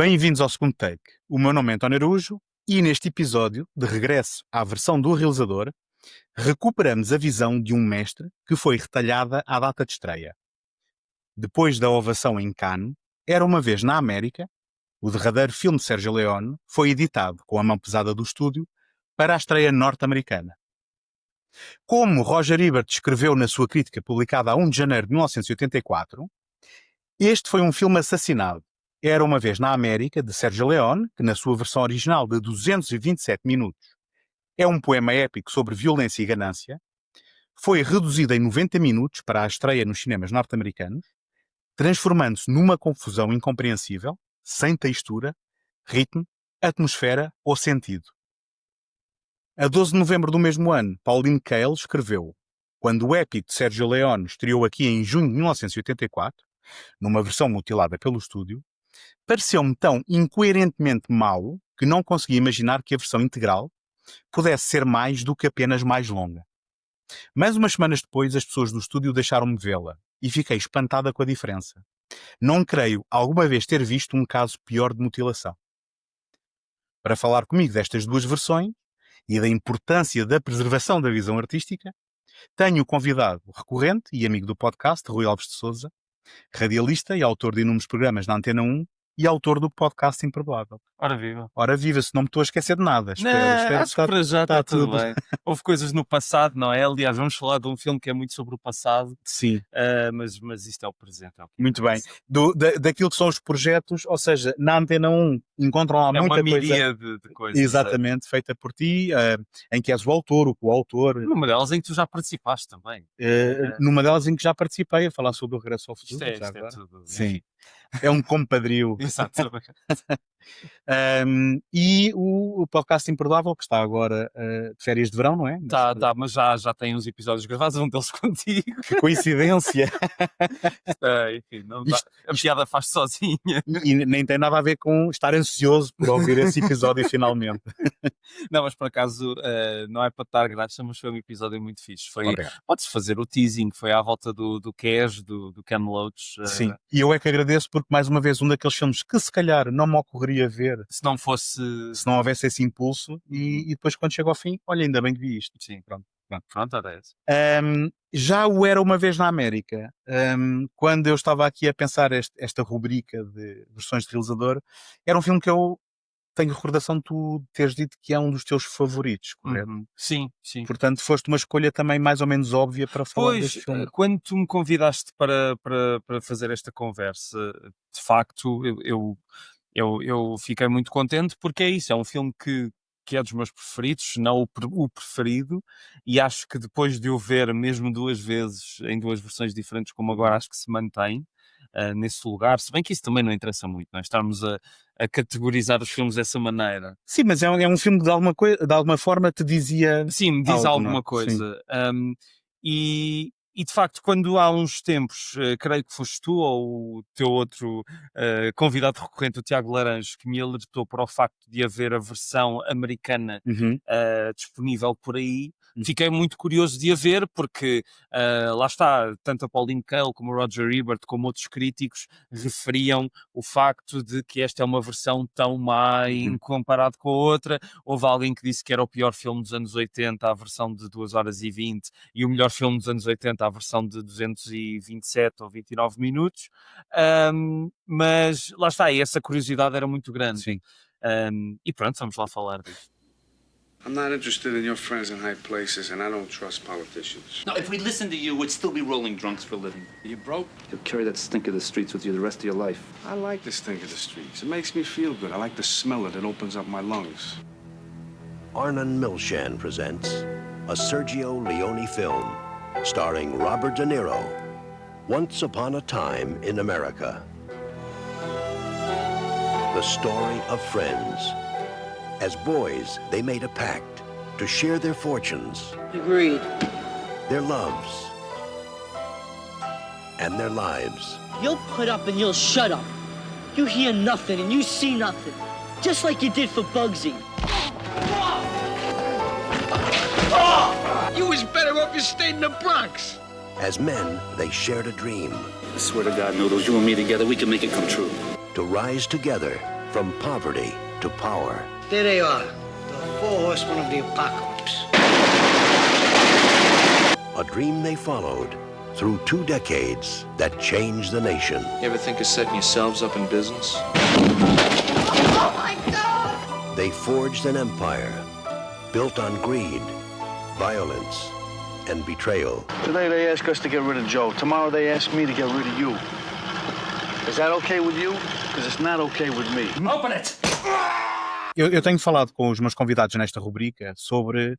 Bem-vindos ao segundo take. O meu nome é António Araújo e neste episódio, de regresso à versão do realizador, recuperamos a visão de um mestre que foi retalhada à data de estreia. Depois da ovação em Cannes, Era uma vez na América, o derradeiro filme de Sergio Leone foi editado com a mão pesada do estúdio para a estreia norte-americana. Como Roger Ebert escreveu na sua crítica publicada a 1 de janeiro de 1984, este foi um filme assassinado. Era uma vez na América, de Sergio Leone, que na sua versão original de 227 minutos é um poema épico sobre violência e ganância, foi reduzido em 90 minutos para a estreia nos cinemas norte-americanos, transformando-se numa confusão incompreensível, sem textura, ritmo, atmosfera ou sentido. A 12 de novembro do mesmo ano, Pauline Kael escreveu: quando o épico de Sergio Leone estreou aqui em junho de 1984, numa versão mutilada pelo estúdio, pareceu-me tão incoerentemente mau que não consegui imaginar que a versão integral pudesse ser mais do que apenas mais longa. Mas umas semanas depois as pessoas do estúdio deixaram-me vê-la e fiquei espantada com a diferença. Não creio alguma vez ter visto um caso pior de mutilação. Para falar comigo destas duas versões e da importância da preservação da visão artística, tenho o convidado recorrente e amigo do podcast, Rui Alves de Sousa, radialista e autor de inúmeros programas na Antena 1 e autor do podcast Imperdoável. Ora viva. Ora viva, se não me estou a esquecer de nada. Não, acho que para já está tudo bem. Houve coisas no passado, não é? Aliás, vamos falar de um filme que é muito sobre o passado. Sim. Mas isto é o presente. Muito bem. Daquilo que são os projetos, ou seja, na Antena 1 encontram lá muita coisa. É uma miríade de coisas. Exatamente, feita por ti, em que és o autor, o coautor. Numa delas em que tu já participaste também. Numa delas em que já participei a falar sobre o Regresso ao Futuro. Isto é tudo. Sim. É um compadrio. Exatamente. E o podcast Imperdoável, que está agora de férias de verão, não é? Tá, mas já tem uns episódios gravados, um deles contigo. Que coincidência! Enfim, não dá. A piada faz sozinha. E nem tem nada a ver com estar ansioso por ouvir esse episódio finalmente. Não, mas por acaso não é para estar graxa, mas foi um episódio muito fixe. Pode-se fazer o teasing, foi à volta do Cash, do Ken Loach. Sim, e eu é que agradeço porque, mais uma vez, um daqueles filmes que se calhar não me ocorreria ver se não houvesse esse impulso e depois quando chego ao fim, olha, ainda bem que vi isto. Sim, pronto, era esse. Já o Era uma vez na América, quando eu estava aqui a pensar esta rubrica de versões de realizador, era um filme que eu tenho recordação de tu teres dito que é um dos teus favoritos, correto? Sim. Portanto, foste uma escolha também mais ou menos óbvia para falar deste filme. Quando tu me convidaste para fazer esta conversa, de facto, eu fiquei muito contente porque é isso, é um filme que é dos meus preferidos, se não o preferido, e acho que depois de o ver mesmo duas vezes, em duas versões diferentes, como agora, acho que se mantém nesse lugar, se bem que isso também não interessa muito, não é? Estarmos a categorizar os filmes dessa maneira. Sim, mas é um filme que de alguma forma te dizia... Sim, me diz algo, alguma coisa. E de facto, quando há uns tempos, creio que foste tu ou o teu outro convidado recorrente, o Tiago Laranjo, que me alertou para o facto de haver a versão americana disponível por aí, fiquei muito curioso de a ver, porque lá está, tanto a Pauline Kael como o Roger Ebert, como outros críticos, referiam o facto de que esta é uma versão tão má comparado com a outra. Houve alguém que disse que era o pior filme dos anos 80, a versão de 2 horas e 20, e o melhor filme dos anos 80, a versão de 227 ou 29 minutos. Mas lá está, e essa curiosidade era muito grande. Sim. E pronto, vamos lá falar disso. I'm not interested in your friends in high places, and I don't trust politicians. No, if we listened to you, we'd still be rolling drunks for a living. Are you broke? You'll carry that stink of the streets with you the rest of your life. I like the stink of the streets. It makes me feel good. I like the smell it. It opens up my lungs. Arnon Milchan presents a Sergio Leone film starring Robert De Niro, Once Upon a Time in America. The story of friends. As boys, they made a pact to share their fortunes, Agreed. their loves, and their lives. You'll put up and you'll shut up. You hear nothing and you see nothing. Just like you did for Bugsy. You was better off you stayed in the Bronx. As men, they shared a dream I swear to God, Noodles, you and me together, we can make it come true. to rise together From poverty to power. There they are, the four horsemen of the apocalypse. A dream they followed through 2 decades that changed the nation. You ever think of setting yourselves up in business? They forged an empire built on greed, violence, and betrayal. Today they ask us to get rid of Joe. Tomorrow they ask me to get rid of you. Is that okay with you? Because it's not okay with me. Open it! Eu tenho falado com os meus convidados nesta rubrica sobre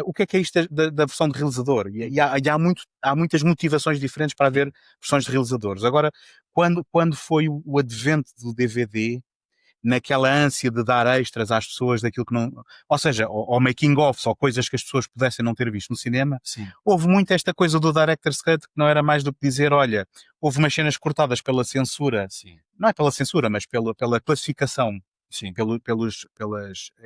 o que é isto da versão de realizador. E há muitas motivações diferentes para haver versões de realizadores. Agora, quando foi o advento do DVD, naquela ânsia de dar extras às pessoas daquilo que não... Ou seja, ou making-offs, ou coisas que as pessoas pudessem não ter visto no cinema, Sim. houve muito esta coisa do Director's Cut, que não era mais do que dizer, olha, houve umas cenas cortadas pela censura, Sim. não é pela censura, mas pela classificação, Sim. pelas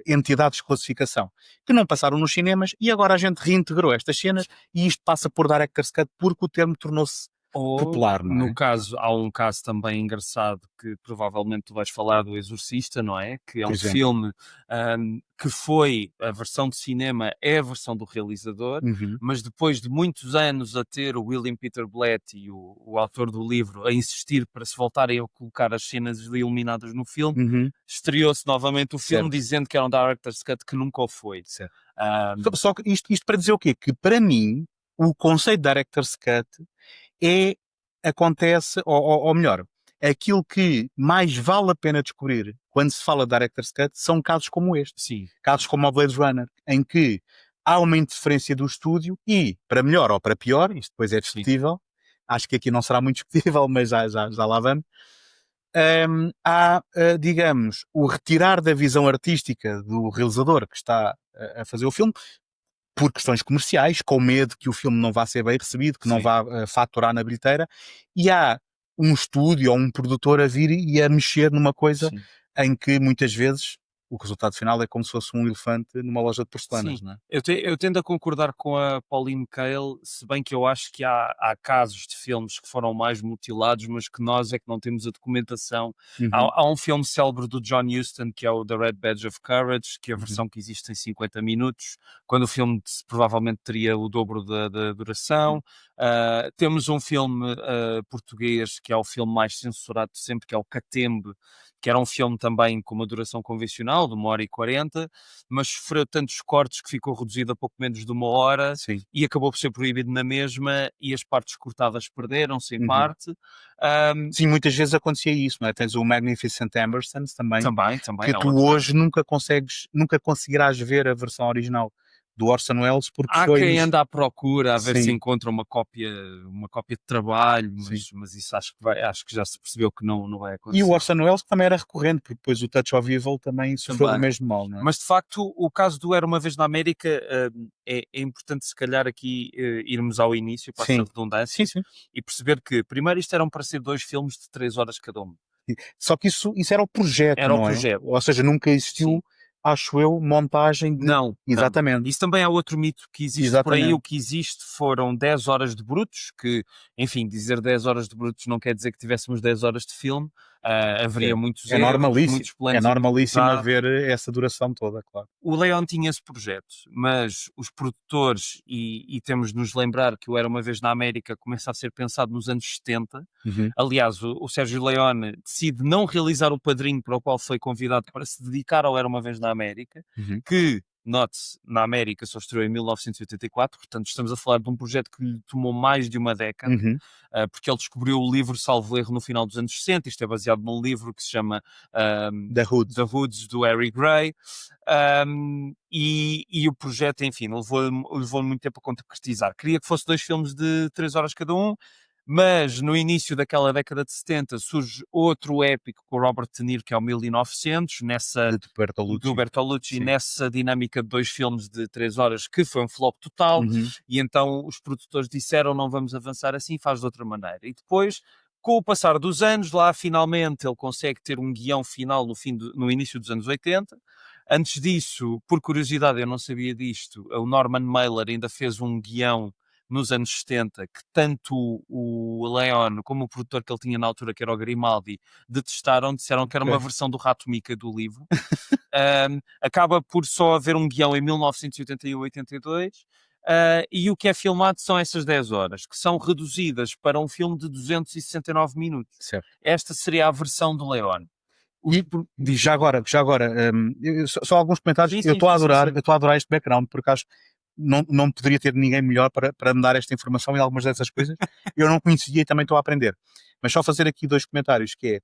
entidades de classificação, que não passaram nos cinemas, e agora a gente reintegrou estas cenas, e isto passa por Director's Cut, porque o termo tornou-se Ou, popular, não é? no caso, há um caso também engraçado que provavelmente tu vais falar do Exorcista, não é? Que é um Pois é. filme que foi a versão de cinema, é a versão do realizador, Uhum. mas depois de muitos anos a ter o William Peter Blatty, e o autor do livro, a insistir para se voltarem a colocar as cenas eliminadas no filme, Uhum. estreou-se novamente o filme Certo. dizendo que era um Director's Cut que nunca o foi. Certo. Ahm, Só que isto para dizer o quê? Que para mim, o conceito de Director's Cut acontece, ou melhor, aquilo que mais vale a pena descobrir quando se fala de Director's Cut são casos como este. sim. Casos como o Blade Runner, em que há uma interferência do estúdio e, para melhor ou para pior, isto depois é discutível, acho que aqui não será muito discutível, mas já lá vamos, há, digamos, o retirar da visão artística do realizador que está a fazer o filme, por questões comerciais, com medo que o filme não vá ser bem recebido, que não Sim. vá faturar na bilheteira, e há um estúdio ou um produtor a vir e a mexer numa coisa Sim. em que muitas vezes o resultado final é como se fosse um elefante numa loja de porcelanas, Sim. não é? Eu tendo a concordar com a Pauline Kael, se bem que eu acho que há casos de filmes que foram mais mutilados, mas que nós é que não temos a documentação. Uhum. Há um filme célebre do John Huston, que é o The Red Badge of Courage, que a versão que existe tem 50 minutos, quando o filme provavelmente teria o dobro da duração. Temos um filme português, que é o filme mais censurado de sempre, que é o Catembe, que era um filme também com uma duração convencional, de 1h40, mas sofreu tantos cortes que ficou reduzido a pouco menos de 1 hora Sim. e acabou por ser proibido na mesma, e as partes cortadas perderam-se em Uhum. parte. Sim, muitas vezes acontecia isso, não é? Tens o Magnificent Ambersons também, Também que é tu outro. hoje nunca conseguirás ver a versão original do Orson Welles, porque Há foi... quem anda à procura a ver Sim. se encontra uma cópia de trabalho, Sim. mas isso acho que já se percebeu que não vai acontecer. E o Orson Welles que também era recorrente, porque depois o Touch of Evil também sofreu Também. do mesmo mal, não é? Mas de facto, o caso do Era uma Vez na América é importante, se calhar, aqui irmos ao início, para Sim. essa redundância, Sim. e perceber que, primeiro, isto eram para ser 2 filmes de 3 horas cada um. Só que isso era o projeto, Era o não é? projeto. Ou seja, nunca existiu, Sim. acho eu, montagem de... Não. Exatamente. Isso também é outro mito que existe por aí. Exatamente. O que existe foram 10 horas de brutos, que, enfim, dizer 10 horas de brutos não quer dizer que tivéssemos 10 horas de filme. Haveria muitos É erros, normalíssimo. muitos planos É normalíssimo executados. haver essa duração toda, claro. O Leon tinha esse projeto, mas os produtores, e temos de nos lembrar que o Era uma Vez na América começa a ser pensado nos anos 70. Uhum. Aliás, o Sérgio Leone decide não realizar o Padrinho, para o qual foi convidado para se dedicar ao Era uma Vez na América, Uhum. que, note-se, na América só estreou em 1984, portanto estamos a falar de um projeto que lhe tomou mais de uma década, Uhum. porque ele descobriu o livro, salvo erro, no final dos anos 60. Isto é baseado num livro que se chama The Hood. The Hoods, do Harry Gray, e o projeto, enfim, levou muito tempo a concretizar. Queria que fosse 2 filmes de 3 horas cada um, mas no início daquela década de 70 surge outro épico com o Robert De Niro, que é o 1900, De Bertolucci. do Bertolucci, Sim. nessa dinâmica de 2 filmes de 3 horas, que foi um flop total. Uhum. E então os produtores disseram: não vamos avançar assim, faz de outra maneira. E depois, com o passar dos anos, lá finalmente ele consegue ter um guião final no início dos anos 80. Antes disso, por curiosidade, eu não sabia disto, o Norman Mailer ainda fez um guião nos anos 70, que tanto o Leone como o produtor que ele tinha na altura, que era o Grimaldi, detestaram, disseram que era uma versão do Rato Mica do livro. Acaba por só haver um guião em 1981 e 82, e o que é filmado são essas 10 horas, que são reduzidas para um filme de 269 minutos. Certo. Esta seria a versão do Leone. E já agora, só alguns comentários. Sim, Eu sim, estou a sim, adorar, sim. eu estou a adorar este background, porque acho que não poderia ter ninguém melhor para me dar esta informação e algumas dessas coisas. Eu não conhecia e também estou a aprender. Mas só fazer aqui 2 comentários, que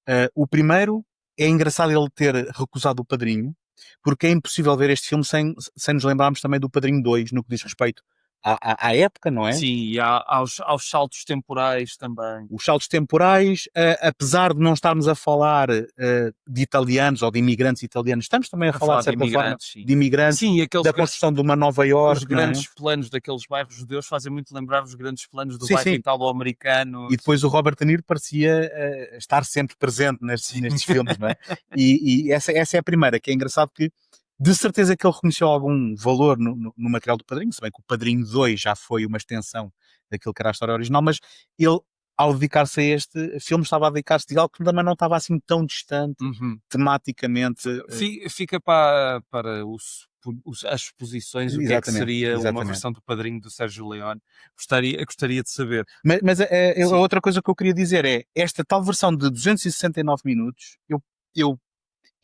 é, o primeiro, é engraçado ele ter recusado o Padrinho, porque é impossível ver este filme sem nos lembrarmos também do Padrinho 2, no que diz respeito à época, não é? Sim, e aos saltos temporais também. Os saltos temporais, apesar de não estarmos a falar de italianos ou de imigrantes italianos, estamos também a falar, de certa forma, sim. de imigrantes, Sim, e aqueles da construção de uma Nova Iorque. os grandes planos daqueles bairros judeus fazem muito lembrar os grandes planos do Sim, bairro sim. italo-americano. E depois o Robert De Niro parecia estar sempre presente nestes filmes, não é? E essa é a primeira, que é engraçado que, de certeza que ele reconheceu algum valor no material do Padrinho, se bem que o Padrinho 2 já foi uma extensão daquilo que era a história original, mas ele, ao dedicar-se a este filme, estava a dedicar-se a algo que também não estava assim tão distante, tematicamente. Fica para as exposições o que é que seria uma exatamente. versão do Padrinho do Sérgio Leone. Gostaria de saber. Mas Sim. a outra coisa que eu queria dizer é, esta tal versão de 269 minutos, eu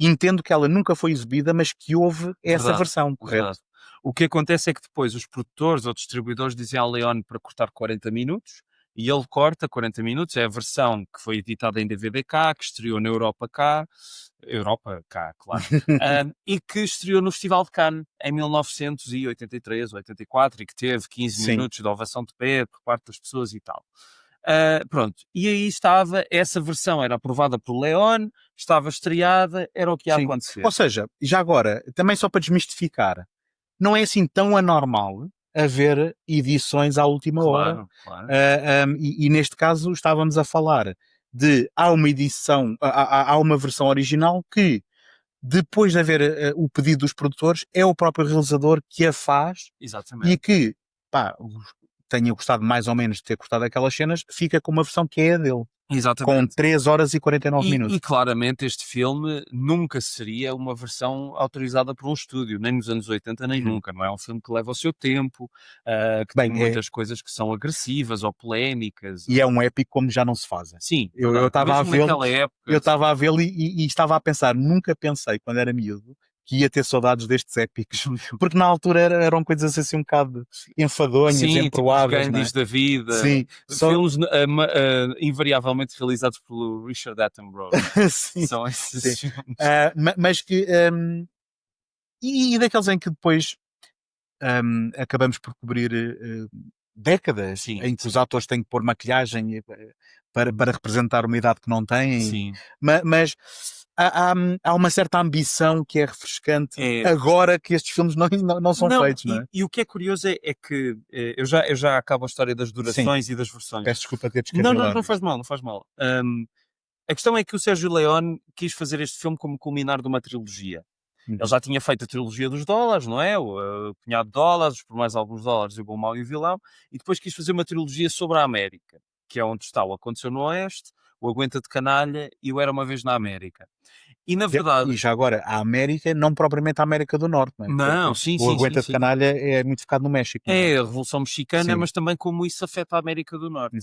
entendo que ela nunca foi exibida, mas que houve essa Verdade, versão, correto? Verdade. O que acontece é que depois os produtores ou distribuidores dizem ao Leone para cortar 40 minutos, e ele corta 40 minutos, é a versão que foi editada em DVD cá, que estreou na Europa cá, claro, e que estreou no Festival de Cannes em 1983 ou 84, e que teve 15 Sim. minutos de ovação de pé por parte das pessoas e tal. Pronto, e aí estava, essa versão era aprovada por Leone, estava estreada, era o que ia Sim. acontecer. Ou seja, já agora, também só para desmistificar, não é assim tão anormal haver edições à última hora. Claro. E neste caso estávamos a falar de, há uma edição, há uma versão original que, depois de haver o pedido dos produtores, é o próprio realizador que a faz. Exatamente. E que, tenha gostado mais ou menos de ter cortado aquelas cenas, fica com uma versão que é a dele. Exatamente. Com 3 horas e 49 minutos. E claramente este filme nunca seria uma versão autorizada por um estúdio, nem nos anos 80, nem nunca. Não é um filme que leva o seu tempo, que tem muitas coisas que são agressivas ou polémicas. E é um épico como já não se fazem. Sim, eu estava a vê-lo e estava a pensar, nunca pensei quando era miúdo que ia ter saudades destes épicos, porque na altura eram coisas assim um bocado enfadonhas, emproáveis. Tipo os Gandhis da vida. Sim. Filmes invariavelmente realizados pelo Richard Attenborough. Sim. São esses filmes. Mas que... e daqueles em que depois acabamos por cobrir décadas em que os atores têm que pôr maquilhagem para representar uma idade que não têm. Sim. Mas há uma certa ambição que é refrescante agora que estes filmes não são feitos, não é? E o que é curioso é que eu já acabo a história das durações e das versões. Peço desculpa ter Não faz mal. A questão é que o Sérgio Leone quis fazer este filme como culminar de uma trilogia. Ele já tinha feito a trilogia dos dólares, não é? O Punhado de Dólares, Por Mais Alguns Dólares, O Bom, Mau e o Vilão, e depois quis fazer uma trilogia sobre a América, que é onde está o Aconteceu no Oeste, o Aguenta de Canalha e o Era Uma Vez na América. E na verdade... E já agora, a América, não propriamente a América do Norte, não é? Não, sim. O Aguenta de Canalha é muito focado no México. É a Revolução Mexicana, mas também como isso afeta a América do Norte.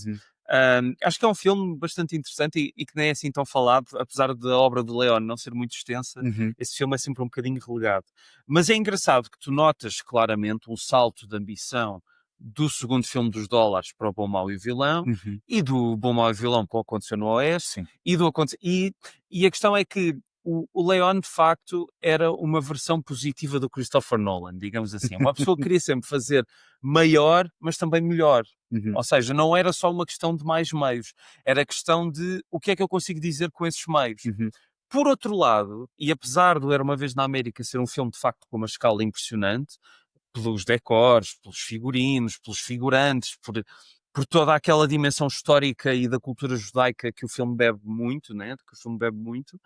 Acho que é um filme bastante interessante e que nem é assim tão falado, apesar da obra do Leone não ser muito extensa, esse filme é sempre um bocadinho relegado. Mas é engraçado que tu notas claramente um salto de ambição do segundo filme dos dólares para o Bom, Mau e o Vilão, e do Bom, Mau e o Vilão para o Aconteceu no Oeste, e a questão é que o Leone, de facto, era uma versão positiva do Christopher Nolan, digamos assim. Uma pessoa que queria sempre fazer maior, mas também melhor. Ou seja, não era só uma questão de mais meios, era questão de o que é que eu consigo dizer com esses meios. Por outro lado, e apesar do Era Uma Vez na América ser um filme, de facto, com uma escala impressionante, pelos decors, pelos figurinos, pelos figurantes, por toda aquela dimensão histórica e da cultura judaica que o filme bebe muito, né? Que o filme bebe muito.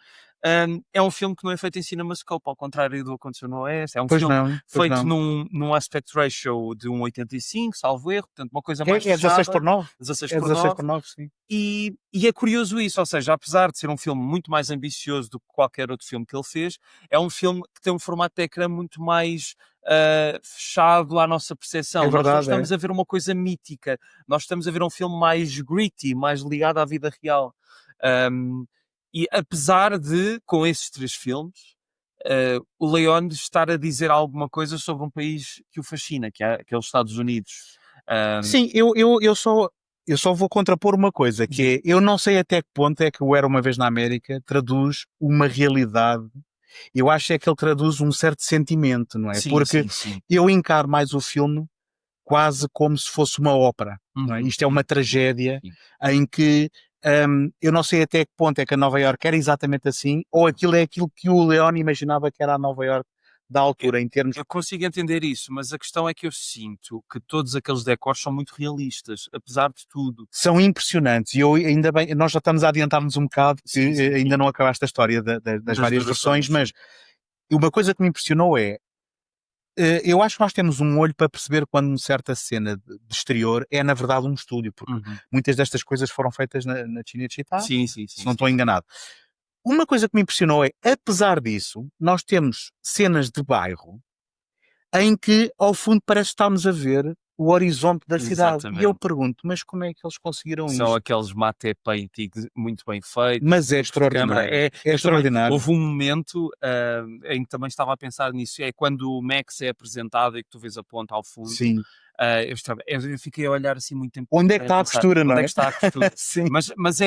É um filme que não é feito em CinemaScope, ao contrário do Aconteceu no Oeste. É um Pois filme não, pois feito não. num aspect ratio de 1,85, salvo erro, portanto uma coisa mais É 16 fechada, por 9. 16 É por 16 9. por 9, sim. E é curioso isso, ou seja, apesar de ser um filme muito mais ambicioso do que qualquer outro filme que ele fez, é um filme que tem um formato de ecrã muito mais fechado à nossa percepção. É Nós não verdade, estamos a ver uma coisa mítica, nós estamos a ver um filme mais gritty, mais ligado à vida real. E apesar de, com esses 3 filmes, o Leone estar a dizer alguma coisa sobre um país que o fascina, que é os Estados Unidos. Sim, eu só vou contrapor uma coisa, que é, eu não sei até que ponto é que o Era Uma Vez na América traduz uma realidade. Eu acho é que ele traduz um certo sentimento, não é? Sim, Porque sim, sim. eu encaro mais o filme quase como se fosse uma ópera, não é? Uhum. Isto é uma tragédia Sim. em que eu não sei até que ponto é que a Nova Iorque era exatamente assim, ou aquilo é aquilo que o Leone imaginava que era a Nova Iorque da altura, em termos. Eu consigo entender isso, mas a questão é que eu sinto que todos aqueles decors são muito realistas, apesar de tudo. São impressionantes e eu ainda bem, nós já estamos a adiantar-nos um bocado, que Sim, sim. ainda não acabaste a história das várias versões, mas uma coisa que me impressionou é, eu acho que nós temos um olho para perceber quando uma certa cena de exterior é na verdade um estúdio, porque Uhum. muitas destas coisas foram feitas na Cinecittà, Sim, sim, se sim. não estou enganado. Uma coisa que me impressionou é, apesar disso, nós temos cenas de bairro em que, ao fundo, parece que estamos a ver o horizonte da cidade. E eu Exatamente. pergunto, mas como é que eles conseguiram São isto? aqueles matte paintings muito bem feitos. Mas é de câmara. extraordinário. Eu também- Extraordinário. houve um momento em que também estava a pensar nisso, é quando o Max é apresentado e que tu vês a ponta ao fundo. Sim. Eu fiquei a olhar assim muito tempo. Onde é que está a pensar, costura, não onde é? é que está a costura? Sim. Mas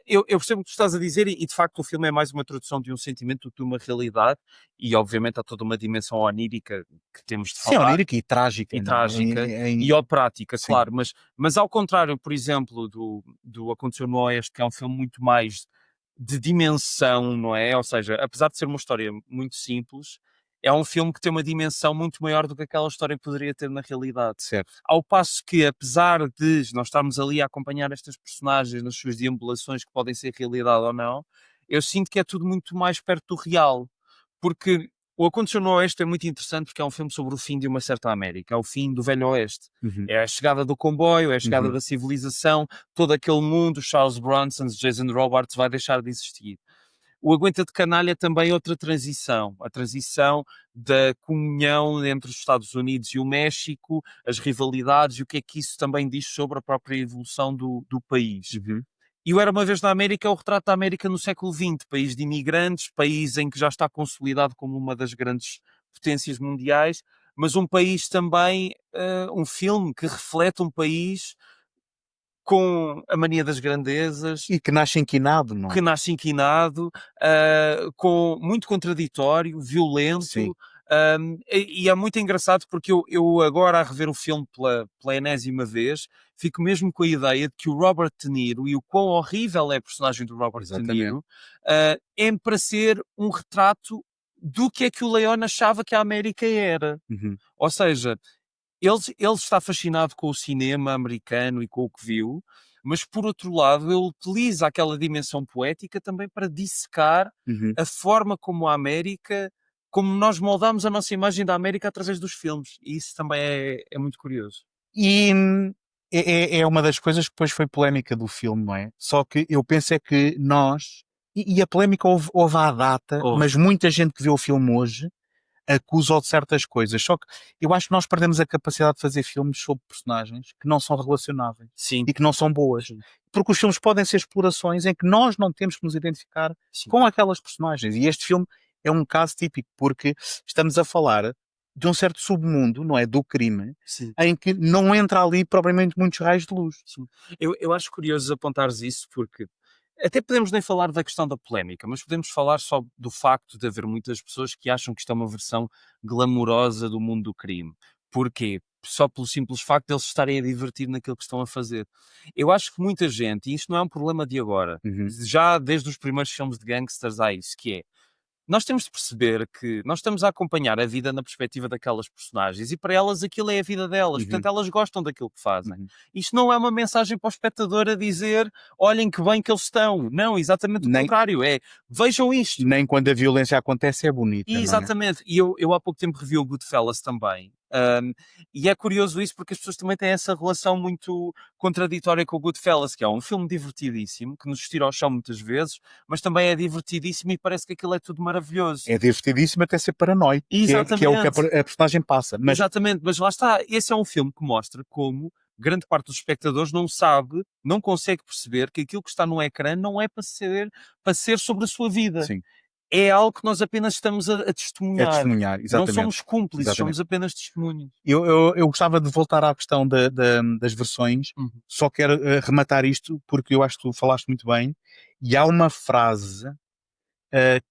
eu percebo o que tu estás a dizer e de facto o filme é mais uma tradução de um sentimento do que de uma realidade e obviamente há toda uma dimensão onírica que temos de Sim, falar. onírica e trágica. E não é? trágica Em- e operática, Sim. claro, mas ao contrário, por exemplo, do Aconteceu no Oeste, que é um filme muito mais de dimensão, não é? Ou seja, apesar de ser uma história muito simples, é um filme que tem uma dimensão muito maior do que aquela história poderia ter na realidade. Certo. Ao passo que, apesar de nós estarmos ali a acompanhar estas personagens nas suas deambulações que podem ser realidade ou não, eu sinto que é tudo muito mais perto do real. Porque o Aconteceu no Oeste é muito interessante porque é um filme sobre o fim de uma certa América, é o fim do Velho Oeste. Uhum. É a chegada do comboio, é a chegada Uhum. da civilização, todo aquele mundo, Charles Bronson, Jason Robards vai deixar de existir. O Aguenta de Canalha também é outra transição, a transição da comunhão entre os Estados Unidos e o México, as rivalidades e o que é que isso também diz sobre a própria evolução do país. Uhum. E o Era Uma Vez na América é o retrato da América no século XX, país de imigrantes, país em que já está consolidado como uma das grandes potências mundiais, mas um país também, um filme que reflete um país com a mania das grandezas, E que nasce inquinado, não é? que nasce inquinado, muito contraditório, violento. Sim. E é muito engraçado porque eu agora a rever o filme pela enésima vez, fico mesmo com a ideia de que o Robert De Niro e o quão horrível é a personagem do Robert De Exatamente. Niro é para ser um retrato do que é que o Leone achava que a América era. Uhum. Ou seja, ele está fascinado com o cinema americano e com o que viu, mas por outro lado ele utiliza aquela dimensão poética também para dissecar Uhum. a forma como a América, como nós moldamos a nossa imagem da América através dos filmes. E isso também é muito curioso. E é uma das coisas que depois foi polémica do filme, não é? Só que eu penso é que nós, e a polémica houve à data, Houve. mas muita gente que vê o filme hoje acusa-o de certas coisas. Só que eu acho que nós perdemos a capacidade de fazer filmes sobre personagens que não são relacionáveis Sim, e que não são boas. Sim. Porque os filmes podem ser explorações em que nós não temos que nos identificar sim. com aquelas personagens. E este filme é um caso típico, porque estamos a falar de um certo submundo, não é? Do crime, Sim. em que não entra ali propriamente muitos raios de luz. Eu acho curioso apontares isso porque até podemos nem falar da questão da polémica, mas podemos falar só do facto de haver muitas pessoas que acham que isto é uma versão glamourosa do mundo do crime. Porquê? Só pelo simples facto de eles estarem a divertir naquilo que estão a fazer. Eu acho que muita gente, e isto não é um problema de agora, Uhum. já desde os primeiros filmes de gangsters há isso, que é nós temos de perceber que nós estamos a acompanhar a vida na perspectiva daquelas personagens e para elas aquilo é a vida delas, portanto elas gostam daquilo que fazem. Isto não é uma mensagem para o espectador a dizer olhem que bem que eles estão. Não, exatamente o contrário. É, vejam isto. Nem quando a violência acontece é bonita. Exatamente. E eu há pouco tempo revi o Goodfellas também. E é curioso isso porque as pessoas também têm essa relação muito contraditória com o Goodfellas, que é um filme divertidíssimo, que nos estira ao chão muitas vezes, mas também é divertidíssimo e parece que aquilo é tudo maravilhoso. É divertidíssimo até ser paranoico, que é o que a personagem passa. Mas... Exatamente, mas lá está, esse é um filme que mostra como grande parte dos espectadores não consegue perceber que aquilo que está no ecrã não é para ser sobre a sua vida. Sim. É algo que nós apenas estamos a testemunhar. É testemunhar, exatamente. Não somos cúmplices, somos apenas testemunhas. Eu gostava de voltar à questão das versões, só quero rematar isto porque eu acho que tu falaste muito bem, e há uma frase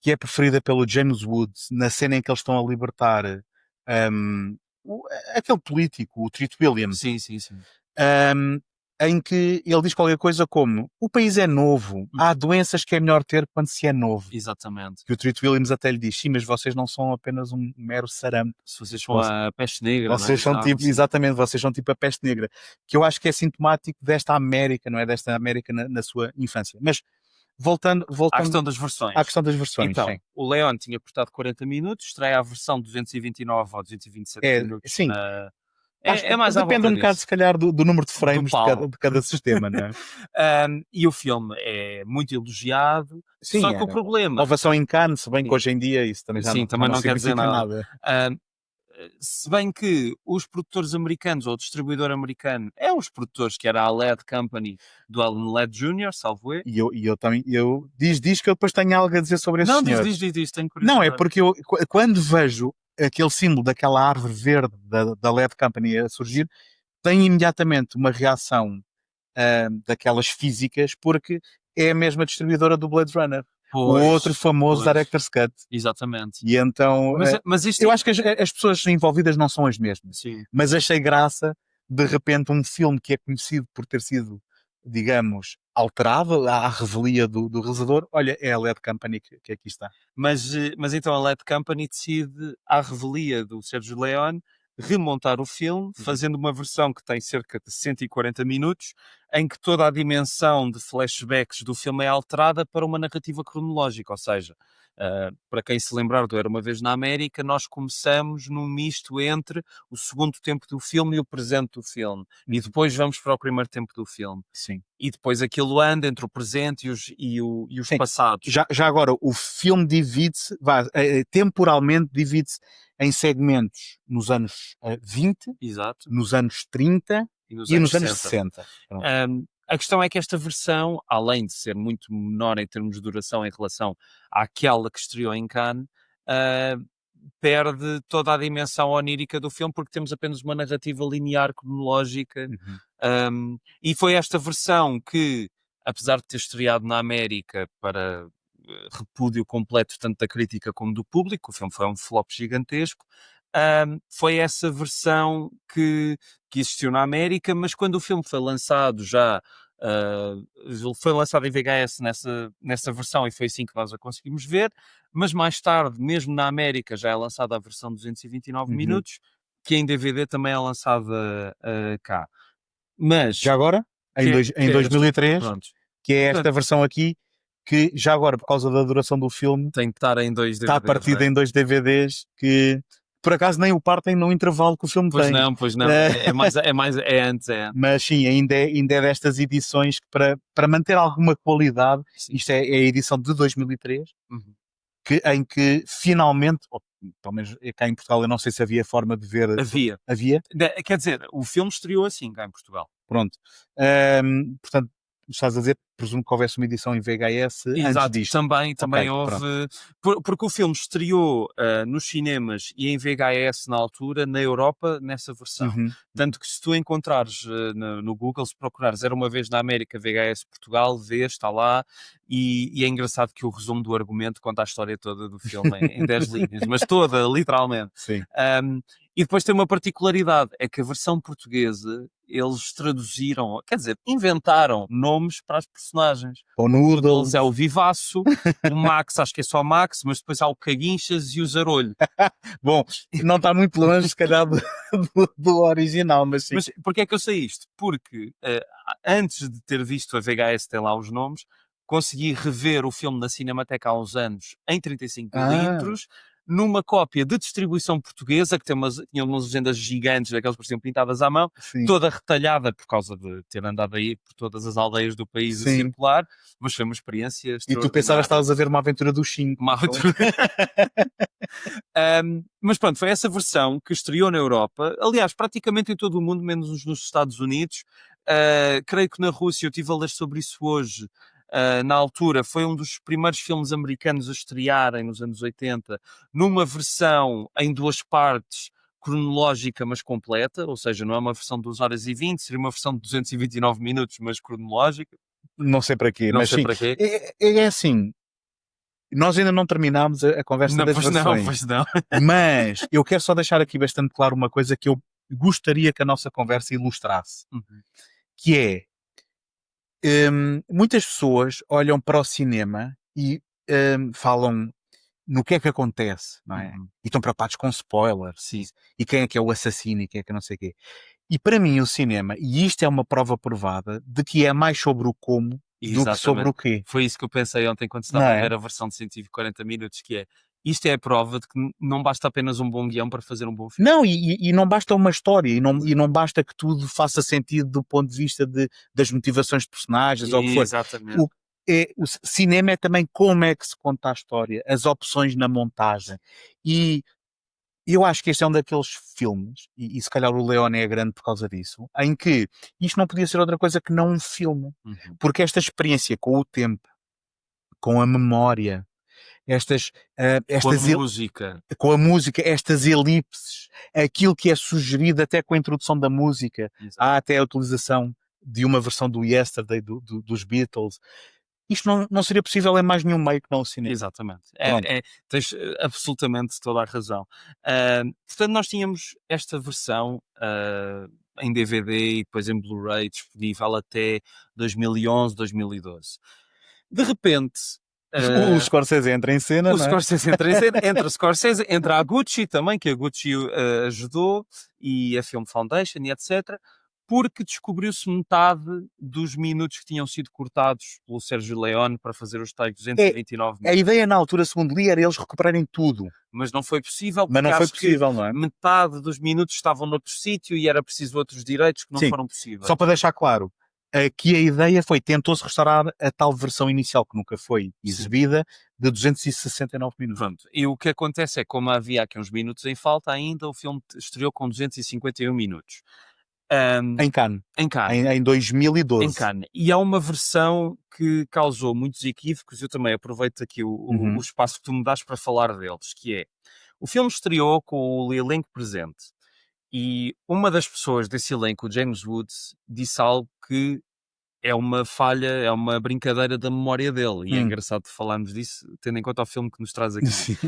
que é preferida pelo James Woods na cena em que eles estão a libertar aquele político, o Treat Williams. Sim. Em que ele diz qualquer coisa como o país é novo, há doenças que é melhor ter quando se é novo. Exatamente. Que o Treat Williams até lhe diz, sim, mas vocês não são apenas um mero sarampo. Se vocês são a peste negra. Vocês são tipo, exatamente, vocês são tipo a peste negra. Que eu acho que é sintomático desta América, não é? Desta América na sua infância. Mas voltando à questão das versões. Então, sim. O Leon tinha cortado 40 minutos, estreia a versão 229 ou 227 minutos. Sim. É mais depende um bocado, se calhar, do número de frames de cada sistema, não é? E o filme é muito elogiado, sim, só que o problema... Ovação em Cannes, se bem que hoje em dia isso também já não quer dizer nada. Se bem que os produtores americanos, ou o distribuidor americano, é os produtores que era a LED Company do Alan Ladd Jr., salvo eu. E eu também, diz que eu depois tenho algo a dizer sobre esse senhor. Não, diz, tenho curiosidade. Não, é porque eu, quando vejo aquele símbolo daquela árvore verde da LED Company a surgir, tenho imediatamente uma reação daquelas físicas, porque é a mesma distribuidora do Blade Runner. O outro famoso Director's Cut. Exatamente. E então, mas isto eu acho que as pessoas envolvidas não são as mesmas. Sim. Mas achei graça, de repente, um filme que é conhecido por ter sido, digamos, alterado à revelia do realizador. Olha, é a LED Company que aqui está. Mas então a LED Company decide, à revelia do Sergio Leone, remontar o filme, fazendo uma versão que tem cerca de 140 minutos, em que toda a dimensão de flashbacks do filme é alterada para uma narrativa cronológica, ou seja, para quem se lembrar do Era Uma Vez na América, nós começamos num misto entre o segundo tempo do filme e o presente do filme, e depois vamos para o primeiro tempo do filme. Sim. E depois aquilo anda entre o presente e os passados. Já agora, o filme divide-se, temporalmente divide-se em segmentos nos anos 20, exato, nos anos 30 e nos anos 60. A questão é que esta versão, além de ser muito menor em termos de duração em relação àquela que estreou em Cannes, perde toda a dimensão onírica do filme porque temos apenas uma narrativa linear, cronológica. E foi esta versão que, apesar de ter estreado na América para repúdio completo tanto da crítica como do público, o filme foi um flop gigantesco, foi essa versão que existiu na América, mas quando o filme foi lançado foi lançado em VHS nessa versão e foi assim que nós a conseguimos ver, mas mais tarde, mesmo na América, já é lançada a versão 229 minutos, que em DVD também é lançada cá. Mas já agora, em 2003, que é esta versão aqui, que já agora, por causa da duração do filme, tem que estar em 2 DVDs. Está partida em 2 DVDs que, por acaso, nem o partem no intervalo que o filme tem. Pois não. É antes. Mas sim, ainda é destas edições que para manter alguma qualidade, sim. Isto é a edição de 2003, em que finalmente, pelo menos cá em Portugal, eu não sei se havia forma de ver. Havia? Quer dizer, o filme estreou assim cá em Portugal. Pronto. Portanto, estás a dizer, presumo que houvesse uma edição em VHS antes disto. Também houve, porque o filme estreou nos cinemas e em VHS na altura, na Europa, nessa versão. Tanto que se tu encontrares no Google, se procurares Era Uma Vez na América, VHS Portugal, vês, está lá, e é engraçado que o resumo do argumento conta a história toda do filme em 10 linhas, mas toda, literalmente. Sim. E depois tem uma particularidade, é que a versão portuguesa, eles traduziram, quer dizer, inventaram nomes para as personagens. Ou O Noodles. Noodles é o Vivaço, o Max acho que é só Max, mas depois há o Caguinchas e o Zarolho. Bom, não está muito longe, se calhar, do original, mas sim. Mas porquê é que eu sei isto? Porque antes de ter visto a VHS, tem lá os nomes, consegui rever o filme na Cinemateca há uns anos em 35mm, numa cópia de distribuição portuguesa, que tinha umas legendas gigantes, daquelas que pareciam pintadas à mão, Sim. toda retalhada por causa de ter andado aí por todas as aldeias do país a Sim. circular, mas foi uma experiência E extraordinária. tu pensavas que estavas a ver uma aventura dos 5. Uma aventura. Mas pronto, foi essa versão que estreou na Europa, aliás, praticamente em todo o mundo, menos nos Estados Unidos. Creio que na Rússia, eu estive a ler sobre isso hoje, na altura, foi um dos primeiros filmes americanos a estrearem nos anos 80, numa versão em 2 partes, cronológica mas completa, ou seja, não é uma versão de 2h20, seria uma versão de 229 minutos, mas cronológica. Não sei para quê, Não mas sei sim. para quê. É assim, nós ainda não terminámos a conversa das versões. Pois não. Mas eu quero só deixar aqui bastante claro uma coisa que eu gostaria que a nossa conversa ilustrasse, que é, muitas pessoas olham para o cinema e falam no que é que acontece, não é? E estão preocupados com spoilers. Sim. E quem é que é o assassino e quem é que não sei o quê. E para mim o cinema, e isto é uma prova provada, de que é mais sobre o como do que sobre o quê. Foi isso que eu pensei ontem quando estava Não a é? ver a versão de 140 minutos, que é, isto é a prova de que não basta apenas um bom guião para fazer um bom filme. Não, e não basta uma história, e não basta que tudo faça sentido do ponto de vista das motivações de personagens, ou o que for. Exatamente. O cinema é também como é que se conta a história, as opções na montagem. E eu acho que este é um daqueles filmes, e se calhar o Leone é grande por causa disso, em que isto não podia ser outra coisa que não um filme. Porque esta experiência com o tempo, com a memória, com a música, estas elipses, aquilo que é sugerido até com a introdução da música, há até a utilização de uma versão do Yesterday, dos Beatles. Isto não seria possível em mais nenhum meio que não o cinema. Exatamente. Pronto. Tens absolutamente toda a razão. Portanto, nós tínhamos esta versão em DVD e depois em Blu-ray disponível até 2011, 2012. De repente... O Scorsese entra em cena, o não é? Scorsese entra em cena, entra o Scorsese, entra a Gucci também, que a Gucci ajudou, e a Film Foundation e etc., porque descobriu-se metade dos minutos que tinham sido cortados pelo Sergio Leone para fazer os tais 229 minutos. A ideia na altura, segundo li, era eles recuperarem tudo. Mas não foi possível, Mas porque não foi acho que possível, não é? metade dos minutos estavam noutro sítio e era preciso outros direitos que não Sim. foram possíveis. Só para deixar claro, que a ideia foi, tentou-se restaurar a tal versão inicial que nunca foi exibida, de 269 minutos. Pronto. E o que acontece é, como havia aqui uns minutos em falta ainda, o filme estreou com 251 minutos. Em Cannes. Em Cannes. Em 2012. Em Cannes. E há uma versão que causou muitos equívocos, eu também aproveito aqui o espaço que tu me dás para falar deles, que é, o filme estreou com o elenco presente, e uma das pessoas desse elenco, o James Woods, disse algo que é uma falha, é uma brincadeira da memória dele, e é engraçado falarmos disso, tendo em conta o filme que nos traz aqui.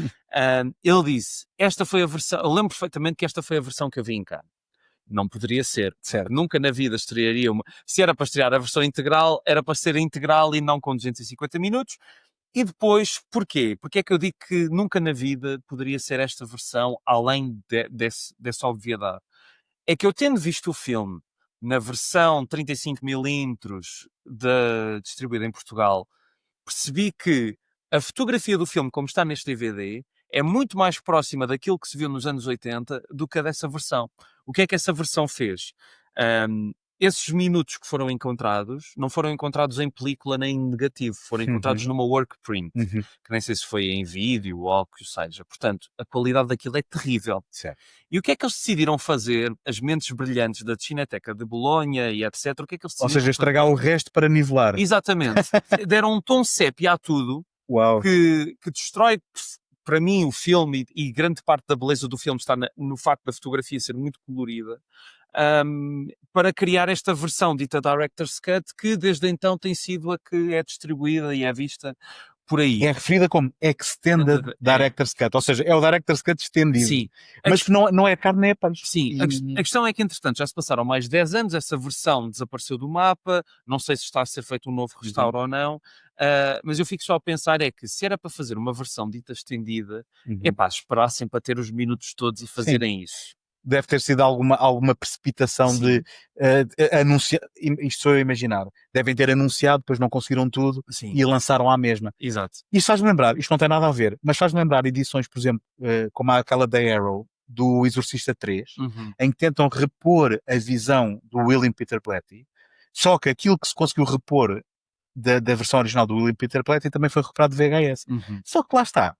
Ele disse, esta foi a versão, eu lembro perfeitamente que esta foi a versão que eu vi em Cannes. Não poderia ser. Certo. Nunca na vida estrearia uma... Se era para estrear a versão integral, era para ser integral e não com 250 minutos. E depois, porquê? Porque é que eu digo que nunca na vida poderia ser esta versão, além dessa obviedade? É que eu, tendo visto o filme na versão 35mm distribuída em Portugal, percebi que a fotografia do filme, como está neste DVD, é muito mais próxima daquilo que se viu nos anos 80 do que a dessa versão. O que é que essa versão fez? Esses minutos que foram encontrados não foram encontrados em película nem em negativo, foram encontrados numa work print, que nem sei se foi em vídeo ou algo que seja. Portanto, a qualidade daquilo é terrível. Certo. E o que é que eles decidiram fazer, as mentes brilhantes da Cineteca de Bolonha e etc., o que é que eles Ou decidiram seja, estragar o resto para nivelar. Exatamente. Deram um tom sépia a tudo, Uau. que destrói, para mim, o filme, e grande parte da beleza do filme está no facto da fotografia ser muito colorida, para criar esta versão dita Director's Cut, que desde então tem sido a que é distribuída e é vista por aí. É referida como Extended Director's Cut, ou seja, é o Director's Cut estendido. Sim. Mas que não é carne nem é peixe. Sim, a questão é que, entretanto, já se passaram mais de 10 anos, essa versão desapareceu do mapa, não sei se está a ser feito um novo restauro ou não, mas eu fico só a pensar é que se era para fazer uma versão dita estendida, é pá, esperassem para ter os minutos todos e fazerem isso. Deve ter sido alguma precipitação Sim. de anunciar, isto sou eu a imaginar, devem ter anunciado, depois não conseguiram tudo Sim. e lançaram à mesma. Exato. Isto faz-me lembrar, isto não tem nada a ver, mas faz-me lembrar edições, por exemplo, como aquela da Arrow, do Exorcista 3, em que tentam repor a visão do William Peter Blatty, só que aquilo que se conseguiu repor da versão original do William Peter Blatty também foi recuperado de VHS. Só que lá está,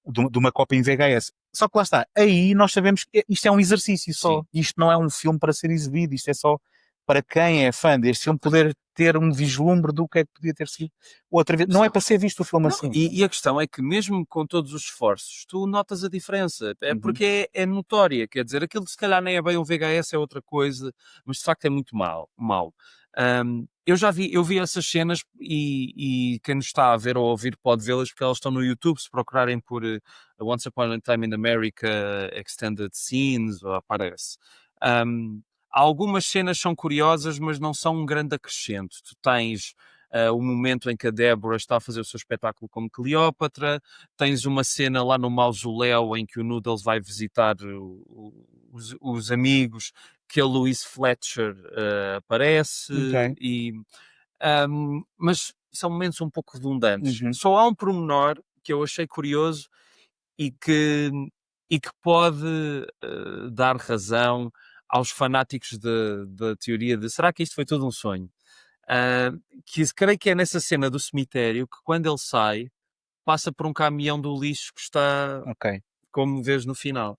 de uma cópia em VHS. Só que lá está, aí nós sabemos que isto é um exercício só. Sim. Isto não é um filme para ser exibido, isto é só para quem é fã deste filme poder ter um vislumbre do que é que podia ter sido outra vez. Não é para ser visto o filme assim. E a questão é que mesmo com todos os esforços, tu notas a diferença, porque é notória, quer dizer, aquilo se calhar nem é bem um VHS, é outra coisa, mas de facto é muito mau. Eu vi essas cenas e quem nos está a ver ou a ouvir pode vê-las porque elas estão no YouTube, se procurarem por Once Upon a Time in America Extended Scenes, aparece. Algumas cenas são curiosas, mas não são um grande acrescento. Tu tens o momento em que a Deborah está a fazer o seu espetáculo como Cleópatra, tens uma cena lá no mausoléu em que o Noodles vai visitar os amigos, que a Louise Fletcher aparece, mas são momentos um pouco redundantes. Só há um pormenor que eu achei curioso e que pode dar razão aos fanáticos da teoria de será que isto foi tudo um sonho? Que creio que é nessa cena do cemitério que quando ele sai, passa por um caminhão do lixo que está, como vês no final.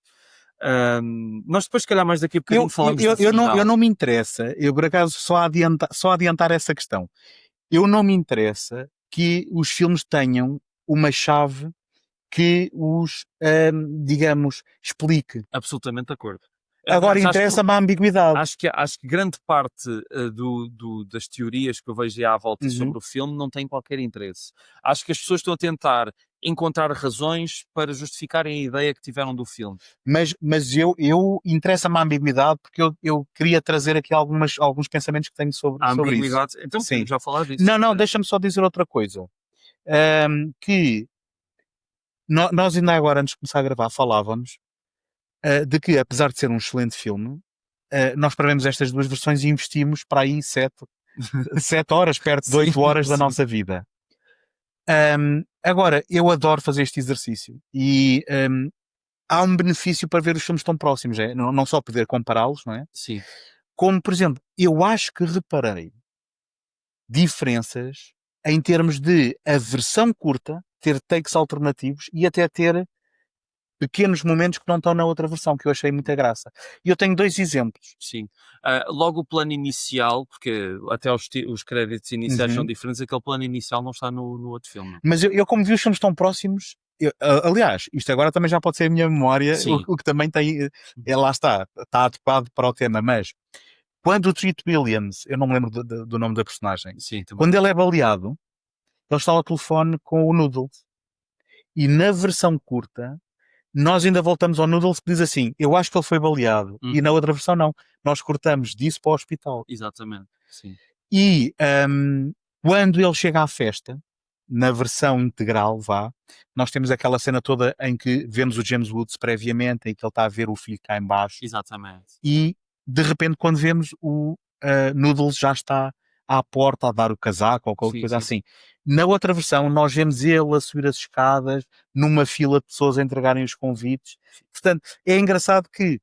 Nós depois, se calhar, mais daqui a bocadinho falamos do final. Eu não me interessa, eu por acaso só adiantar essa questão. Eu não me interessa que os filmes tenham uma chave que os, digamos, explique. Absolutamente de acordo. Agora interessa-me a ambiguidade. Acho que grande parte das teorias que eu vejo à volta sobre o filme não tem qualquer interesse. Acho que as pessoas estão a tentar encontrar razões para justificarem a ideia que tiveram do filme. Mas eu interessa-me a ambiguidade porque eu queria trazer aqui alguns pensamentos que tenho sobre ambiguidade. Isso. Então, sim, já falar disso. Não, deixa-me só dizer outra coisa. Que nós ainda agora, antes de começar a gravar, falávamos de que, apesar de ser um excelente filme, nós prevemos estas duas versões e investimos para aí 7 horas, perto de 8 horas da nossa vida. Agora, eu adoro fazer este exercício e há um benefício para ver os filmes tão próximos, não só poder compará-los, não é? Sim. Como, por exemplo, eu acho que reparei diferenças em termos de a versão curta ter takes alternativos e até ter pequenos momentos que não estão na outra versão, que eu achei muita graça. E eu tenho 2 exemplos. Sim. Logo o plano inicial, porque até os créditos iniciais são diferentes, aquele plano inicial não está no outro filme. Mas eu como vi os filmes tão próximos, aliás, isto agora também já pode ser a minha memória, o que também tem, lá está adequado para o tema, mas quando o Treat Williams, eu não me lembro do nome da personagem, quando ele é baleado, ele está ao telefone com o Noodles. E na versão curta, nós ainda voltamos ao Noodles que diz assim, eu acho que ele foi baleado. E na outra versão não. Nós cortamos disso para o hospital. Exatamente, sim. E quando ele chega à festa, na versão integral, nós temos aquela cena toda em que vemos o James Woods previamente, em que ele está a ver o filho cá em baixo. Exatamente. E, de repente, quando vemos o Noodles já está à porta a dar o casaco ou qualquer coisa assim. Na outra versão, nós vemos ele a subir as escadas, numa fila de pessoas a entregarem os convites. Portanto, é engraçado que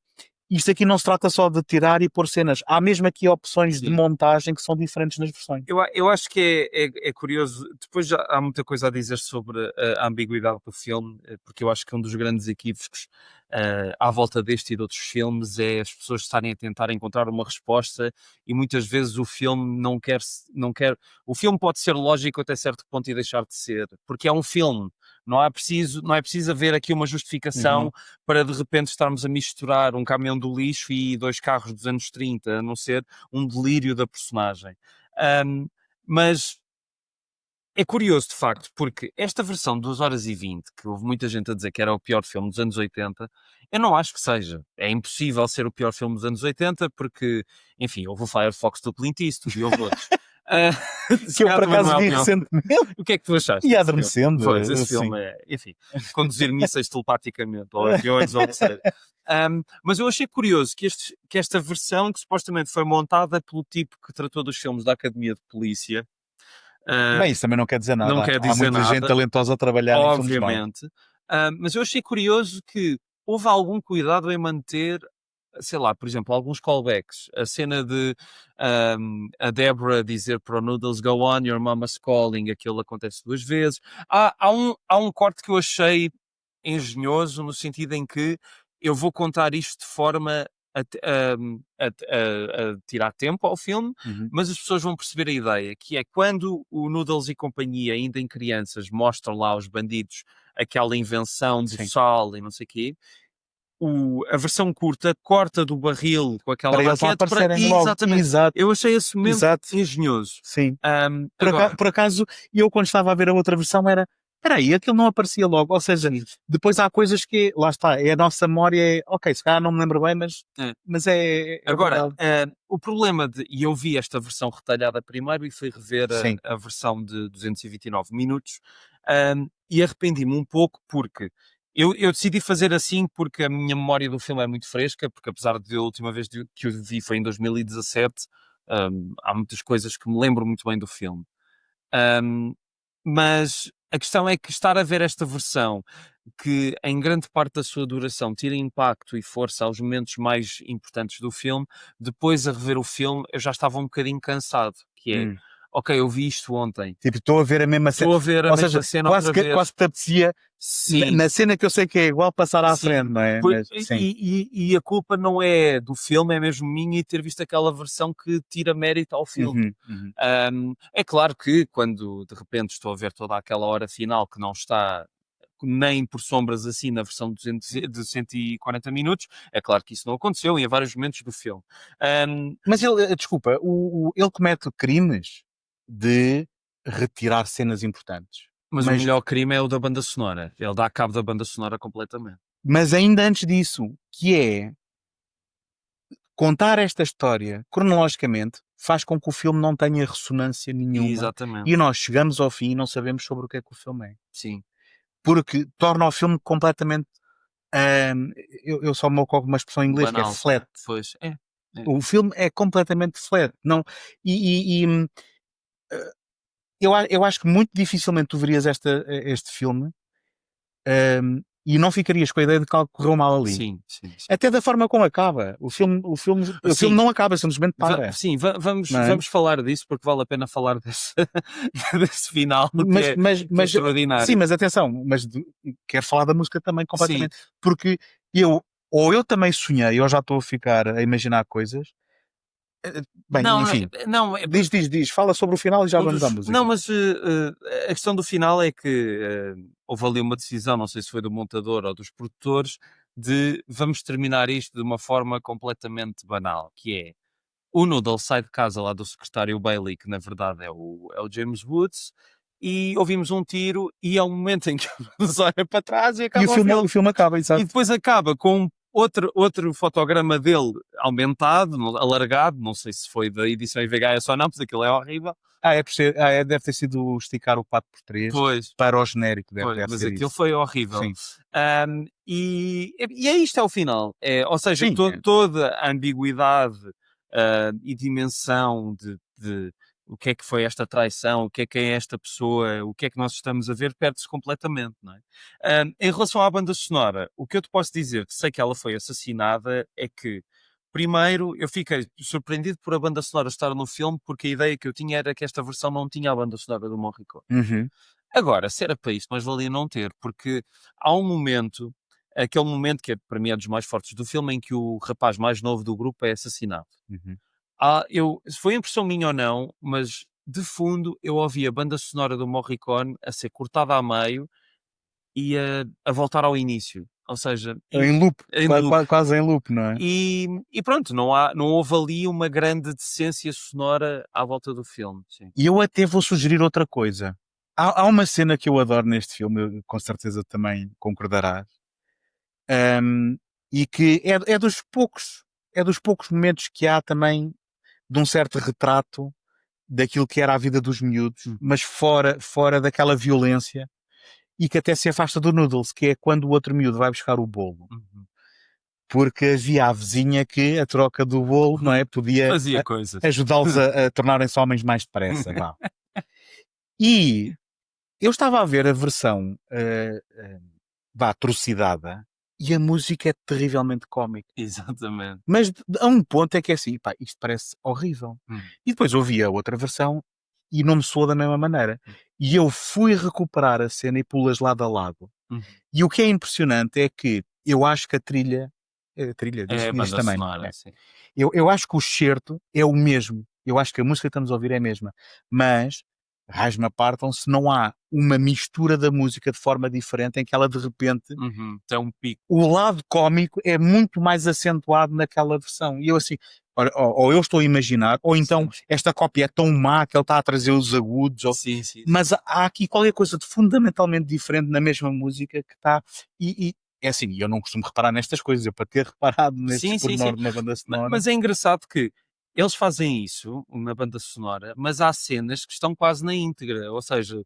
isto aqui não se trata só de tirar e pôr cenas. Há mesmo aqui opções de montagem que são diferentes nas versões. Eu acho que é curioso. Depois já há muita coisa a dizer sobre a ambiguidade do filme, porque eu acho que um dos grandes equívocos à volta deste e de outros filmes é as pessoas estarem a tentar encontrar uma resposta e muitas vezes o filme não quer. O filme pode ser lógico até certo ponto e deixar de ser, porque é um filme. Não é preciso haver aqui uma justificação para de repente estarmos a misturar um caminhão do lixo e 2 carros dos anos 30, a não ser um delírio da personagem. Mas É curioso, de facto, porque esta versão de 2 horas e 20, que houve muita gente a dizer que era o pior filme dos anos 80, eu não acho que seja. É impossível ser o pior filme dos anos 80, porque, enfim, houve o Firefox do Clint Eastwood e houve outros. Se Que eu, calhar por também acaso, não é o vi pior. recentemente. O que é que tu achaste? E desse adormecendo. filme? Pois, esse assim. filme é, enfim, conduzir mísseis telepaticamente, ou aviões, ou o que seja. Mas eu achei curioso que esta versão, que supostamente foi montada pelo tipo que tratou dos filmes da Academia de Polícia, Bem, isso também não quer dizer nada. não quer Há dizer muita gente nada, talentosa a trabalhar em filmes maus. obviamente, mas eu achei curioso que houve algum cuidado em manter, sei lá, por exemplo, alguns callbacks. A cena de a Deborah dizer para o Noodles, go on, your mama's calling, aquilo acontece 2 vezes. Há um corte que eu achei engenhoso, no sentido em que eu vou contar isto de forma a tirar tempo ao filme, Uhum. mas as pessoas vão perceber a ideia, que é quando o Noodles e companhia, ainda em crianças, mostram lá aos bandidos aquela invenção do Sim. sal e não sei o quê, a versão curta corta do barril com aquela Para eles lá maquete para... aparecerem logo. Exatamente. Exato. Eu achei esse momento Exato. engenhoso. Sim. Agora, Por acaso, eu quando estava a ver a outra versão era, espera aí, aquilo não aparecia logo. Ou seja, depois há coisas que, lá está, é a nossa memória, ok, se calhar não me lembro bem, mas é agora, verdade. o problema e eu vi esta versão retalhada primeiro e fui rever Sim. a versão de 229 minutos, e arrependi-me um pouco porque eu decidi fazer assim porque a minha memória do filme é muito fresca, porque apesar de a última vez que o vi foi em 2017, há muitas coisas que me lembro muito bem do filme. Mas a questão é que estar a ver esta versão, que em grande parte da sua duração tira impacto e força aos momentos mais importantes do filme, depois a rever o filme eu já estava um bocadinho cansado, que é, ok, eu vi isto ontem. Tipo, estou a ver a mesma cena. Estou a ver a Ou mesma seja, cena quase outra que vez. te apetecia, Sim. na cena que eu sei que é igual, passar à Sim. frente, não é? Pois, Mas, sim. e a culpa não é do filme, é mesmo minha e ter visto aquela versão que tira mérito ao filme. É claro que quando de repente estou a ver toda aquela hora final que não está nem por sombras assim na versão de 140 minutos, é claro que isso não aconteceu em vários momentos do filme. Mas ele, desculpa, ele comete crimes de retirar cenas importantes. Mas o melhor crime é o da banda sonora. Ele dá cabo da banda sonora completamente. Mas ainda antes disso, que é contar esta história cronologicamente, faz com que o filme não tenha ressonância nenhuma. Exatamente. E nós chegamos ao fim e não sabemos sobre o que é que o filme é. Sim. Porque torna o filme completamente... eu só me ocorre uma expressão em inglês Banal. que é flat. Pois, é. O filme é completamente flat. Não, eu acho que muito dificilmente tu verias este filme e não ficarias com a ideia de que algo correu mal ali. Sim. Até da forma como acaba. O filme não acaba, simplesmente para. Vamos falar disso porque vale a pena falar desse final, que é extraordinário. Sim, mas atenção, quero falar da música também completamente. Sim. Porque eu também sonhei, eu já estou a ficar a imaginar coisas. Bem, enfim. Diz, fala sobre o final e já vamos à música. Não, mas a questão do final é que houve ali uma decisão, não sei se foi do montador ou dos produtores, de vamos terminar isto de uma forma completamente banal, que é o Noodle sai de casa lá do secretário Bailey, que na verdade é o James Woods, e ouvimos um tiro e é um momento em que nos olha para trás e acaba o filme acaba, exato. E depois acaba com outro fotograma dele aumentado, alargado, não sei se foi da edição em VHS ou não, mas aquilo é horrível. Deve ter sido esticar o 4x3 para o genérico. Mas aquilo foi horrível. Sim. E é isto é o final. Ou seja, toda a ambiguidade e dimensão de o que é que foi esta traição, o que é esta pessoa, o que é que nós estamos a ver, perde-se completamente, não é? Em relação à banda sonora, o que eu te posso dizer, que sei que ela foi assassinada, é que, primeiro, eu fiquei surpreendido por a banda sonora estar no filme, porque a ideia que eu tinha era que esta versão não tinha a banda sonora do Morricone. Uhum. Agora, se era para isso, mas valia não ter, porque há um momento, aquele momento que para mim é dos mais fortes do filme, em que o rapaz mais novo do grupo é assassinado. Uhum. Foi impressão minha ou não, mas de fundo eu ouvi a banda sonora do Morricone a ser cortada a meio e a voltar ao início. Ou seja, em loop, quase em loop, não é? E pronto, não houve ali uma grande decência sonora à volta do filme. Sim. E eu até vou sugerir outra coisa. há uma cena que eu adoro neste filme, com certeza também concordarás, hum, e que é dos poucos momentos que há também de um certo retrato daquilo que era a vida dos miúdos, mas fora daquela violência, e que até se afasta do Noodles, que é quando o outro miúdo vai buscar o bolo. Porque havia a vizinha que a troca do bolo, não é? Podia Fazia coisas. ajudá-los a tornarem-se homens mais depressa. Vá. E eu estava a ver a versão atrocidada, e a música é terrivelmente cómica. Exatamente. Mas a um ponto é que é assim, pá, isto parece horrível. E depois ouvi a outra versão e não me soou da mesma maneira. E eu fui recuperar a cena e pô-las lado a lado. E o que é impressionante é que eu acho que a trilha É a diz banda também. sonora, sim. Eu acho que o certo é o mesmo. Eu acho que a música que estamos a ouvir é a mesma. Mas, raios-me apartam, se não há uma mistura da música de forma diferente em que ela de repente Tem um pico. o lado cómico é muito mais acentuado naquela versão. E eu assim, ou eu estou a imaginar, ou então esta cópia é tão má que ele está a trazer os agudos, Sim. mas há aqui qualquer coisa de fundamentalmente diferente na mesma música que está. E é assim, eu não costumo reparar nestas coisas, eu para ter reparado nestes pormenores na banda sonora. Mas é engraçado que eles fazem isso na banda sonora, mas há cenas que estão quase na íntegra, ou seja,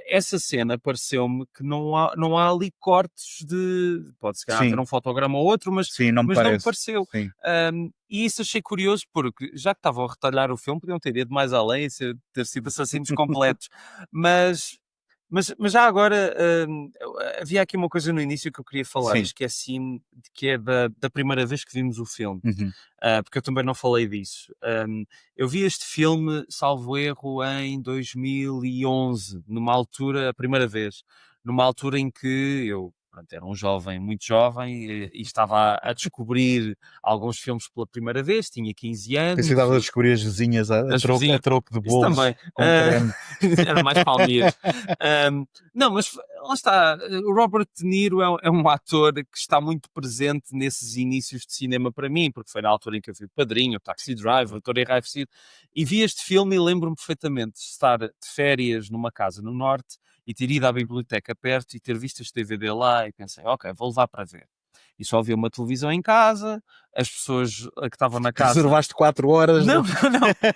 essa cena pareceu-me que não há ali cortes de... Pode-se calhar Sim. haver um fotograma ou outro, mas Sim, não me não me parece. pareceu. Sim. E isso achei curioso porque, já que estavam a retalhar o filme, podiam ter ido mais além e ter sido assassinos completos. Mas já agora, havia aqui uma coisa no início que eu queria falar, Sim. esqueci-me, que é da primeira vez que vimos o filme, porque eu também não falei disso. Eu vi este filme, salvo erro, em 2011, numa altura, a primeira vez, numa altura em que eu, pronto, era um jovem, muito jovem, e estava a descobrir alguns filmes pela primeira vez, tinha 15 anos. Pensei que estava a descobrir as vizinhas a troco de Isso bolos também. com creme. Era mais palmeiras. Não, mas lá está. O Robert De Niro é um ator que está muito presente nesses inícios de cinema para mim, porque foi na altura em que eu vi o Padrinho, o Taxi Driver, o Toro Enraivecido, e vi este filme e lembro-me perfeitamente de estar de férias numa casa no Norte e ter ido à biblioteca perto e ter visto este DVD lá e pensei, ok, vou levar para ver. E só havia uma televisão em casa, as pessoas que estavam na casa... Reservaste 4 horas. Não.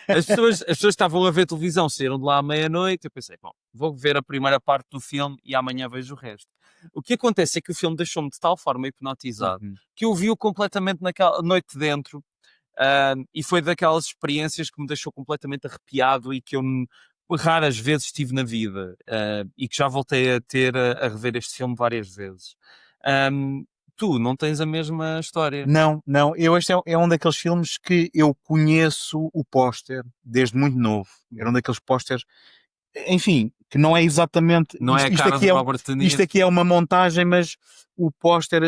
As pessoas estavam a ver televisão, saíram de lá à meia-noite. Eu pensei, bom, vou ver a primeira parte do filme e amanhã vejo o resto. O que acontece é que o filme deixou-me de tal forma hipnotizado que eu vi-o completamente naquela noite dentro, e foi daquelas experiências que me deixou completamente arrepiado e que eu raras vezes tive na vida, e que já voltei a ter a rever este filme várias vezes. Tu não tens a mesma história? Não. Este é um daqueles filmes que eu conheço o póster desde muito novo. Era um daqueles pósteres, enfim, que não é exatamente... Não é a cara de Robert De Niro. Isto aqui é uma montagem, mas o póster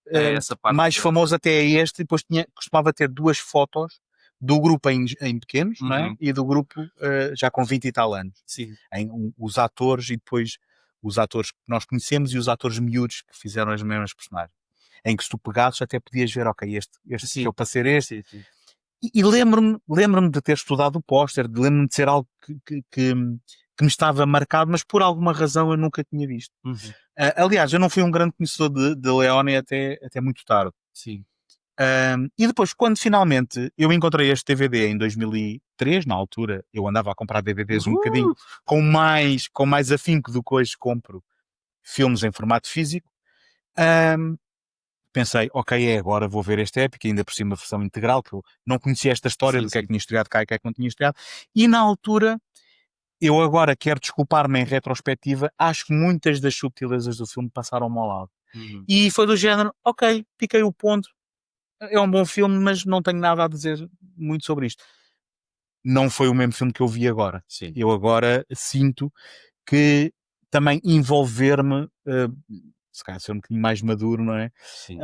essa parte mais famoso até é este, e depois costumava ter 2 fotos do grupo em pequenos, não é? E do grupo já com 20 e tal anos. Sim. Os atores e depois os atores que nós conhecemos e os atores miúdos que fizeram as mesmas personagens. Em que se tu pegasses até podias ver, ok, este que eu para ser este. Sim. E lembro-me de ter estudado o póster, lembro-me de ser algo que me estava marcado, mas por alguma razão eu nunca tinha visto. Aliás, eu não fui um grande conhecedor de Leone até muito tarde. Sim. E depois, quando finalmente eu encontrei este DVD em 2003, na altura eu andava a comprar DVDs um bocadinho com mais afinco do que hoje compro filmes em formato físico, pensei, ok, agora vou ver esta épica, ainda por cima a versão integral, que eu não conhecia esta história do que é que tinha estreado cá e o que é que não tinha estreado, e na altura, eu agora quero desculpar-me em retrospectiva, acho que muitas das subtilezas do filme passaram-me ao lado. E foi do género, ok, piquei o ponto, é um bom filme, mas não tenho nada a dizer muito sobre isto. Não foi o mesmo filme que eu vi agora. Sim. Eu agora sinto que também envolver-me, se calhar ser um bocadinho mais maduro, não é? Sim.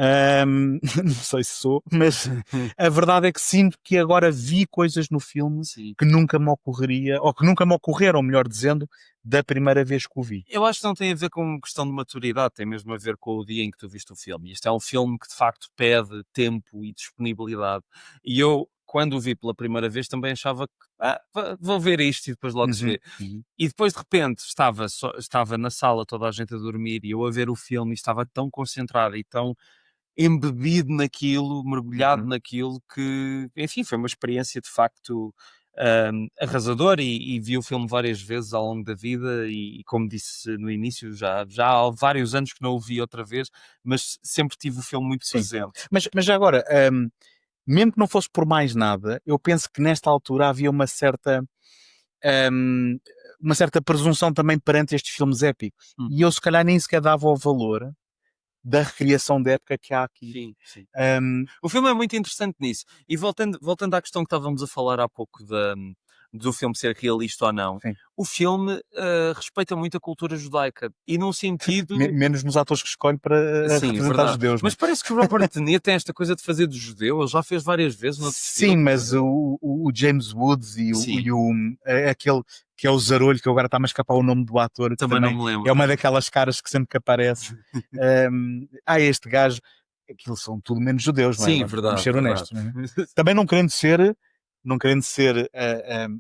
Não sei se sou, mas a verdade é que sinto que agora vi coisas no filme que nunca me ocorreria, ou que nunca me ocorreram, melhor dizendo, da primeira vez que o vi. Eu acho que não tem a ver com questão de maturidade, tem mesmo a ver com o dia em que tu viste o filme. Isto é um filme que de facto pede tempo e disponibilidade. E eu quando o vi pela primeira vez, também achava que vou ver isto e depois logo se vê. Uhum. E depois, de repente, estava na sala toda a gente a dormir e eu a ver o filme e estava tão concentrado e tão embebido naquilo, mergulhado Uhum. naquilo, que, enfim, foi uma experiência de facto arrasadora, e vi o filme várias vezes ao longo da vida e como disse no início, já há vários anos que não o vi outra vez, mas sempre tive o filme muito Sim. presente. Mas já agora, mesmo que não fosse por mais nada, eu penso que nesta altura havia hum, uma certa presunção também perante estes filmes épicos. E eu se calhar nem sequer dava o valor da recriação da época que há aqui. Sim, sim. Hum, O filme é muito interessante nisso. E voltando à questão que estávamos a falar há pouco do filme ser realista ou não, Sim. o filme respeita muito a cultura judaica e num sentido... menos nos atores que escolhe para Sim, representar verdade. judeus. Mas parece que o Robert De Niro tem esta coisa de fazer de judeu, ele já fez várias vezes no Sim, mas o James Woods Sim. aquele que é o Zarolho, que agora está-me a escapar o nome do ator, que Também não me lembro. é uma daquelas caras que sempre que aparece. Este gajo, aquilo são tudo menos judeus, não é? Sim, Vamos verdade. ser honestos. Não é? Também não querendo ser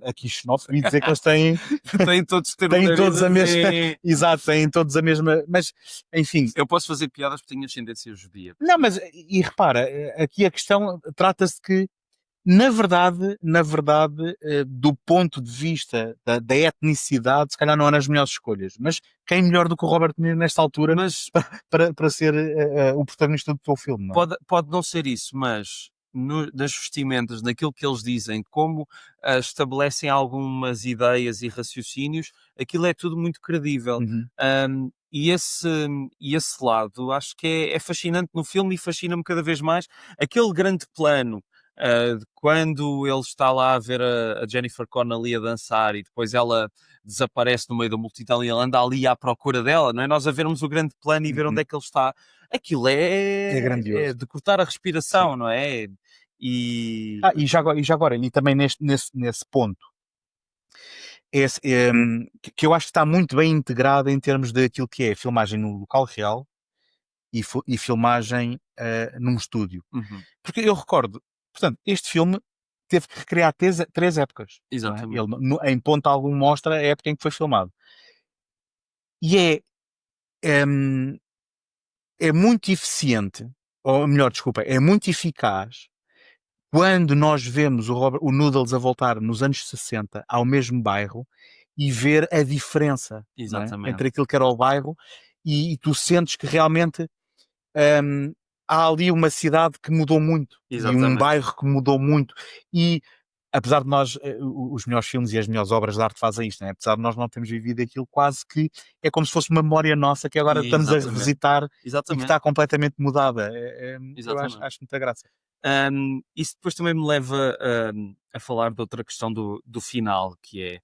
aqui xenófobo e dizer que eles têm Têm todos têm todos a mesma. Sim. Exato, têm todos a mesma. Mas, enfim. Eu posso fazer piadas porque tenho ascendência judia. Não, mas, e repara, aqui a questão trata-se de que, na verdade, do ponto de vista da etnicidade, se calhar não eram as melhores escolhas. Mas quem melhor do que o Robert De Niro nesta altura Mas para ser o protagonista do teu filme? Não é? pode não ser isso, mas das vestimentas, naquilo que eles dizem, como estabelecem algumas ideias e raciocínios, aquilo é tudo muito credível. Uhum. E esse lado acho que é fascinante no filme, e fascina-me cada vez mais aquele grande plano de quando ele está lá a ver a Jennifer Connelly a dançar e depois ela desaparece no meio da multidão e ele anda ali à procura dela, não é? Nós a vermos o grande plano e ver onde é que ele está, aquilo É grandioso. é de cortar a respiração, não é? E E já agora, e também nesse ponto, que eu acho que está muito bem integrado em termos daquilo que é filmagem no local real e filmagem num estúdio. Uhum. Porque eu recordo, portanto, este filme teve que recriar três épocas. Não é? Exatamente. Ele, em ponto algum, mostra a época em que foi filmado. E é muito eficiente, ou melhor, desculpa, é muito eficaz quando nós vemos o Noodles a voltar nos anos 60 ao mesmo bairro e ver a diferença, não é? Exatamente. Entre aquilo que era o bairro e tu sentes que realmente há ali uma cidade que mudou muito e um Exatamente. bairro que mudou muito. E apesar de nós, os melhores filmes e as melhores obras de arte fazem isto, não é? Apesar de nós não termos vivido aquilo, quase que é como se fosse uma memória nossa que agora estamos a Exatamente. revisitar e que Exatamente. está completamente mudada. Eu Exatamente. acho muita graça. Isso depois também me leva a falar de outra questão do final, que é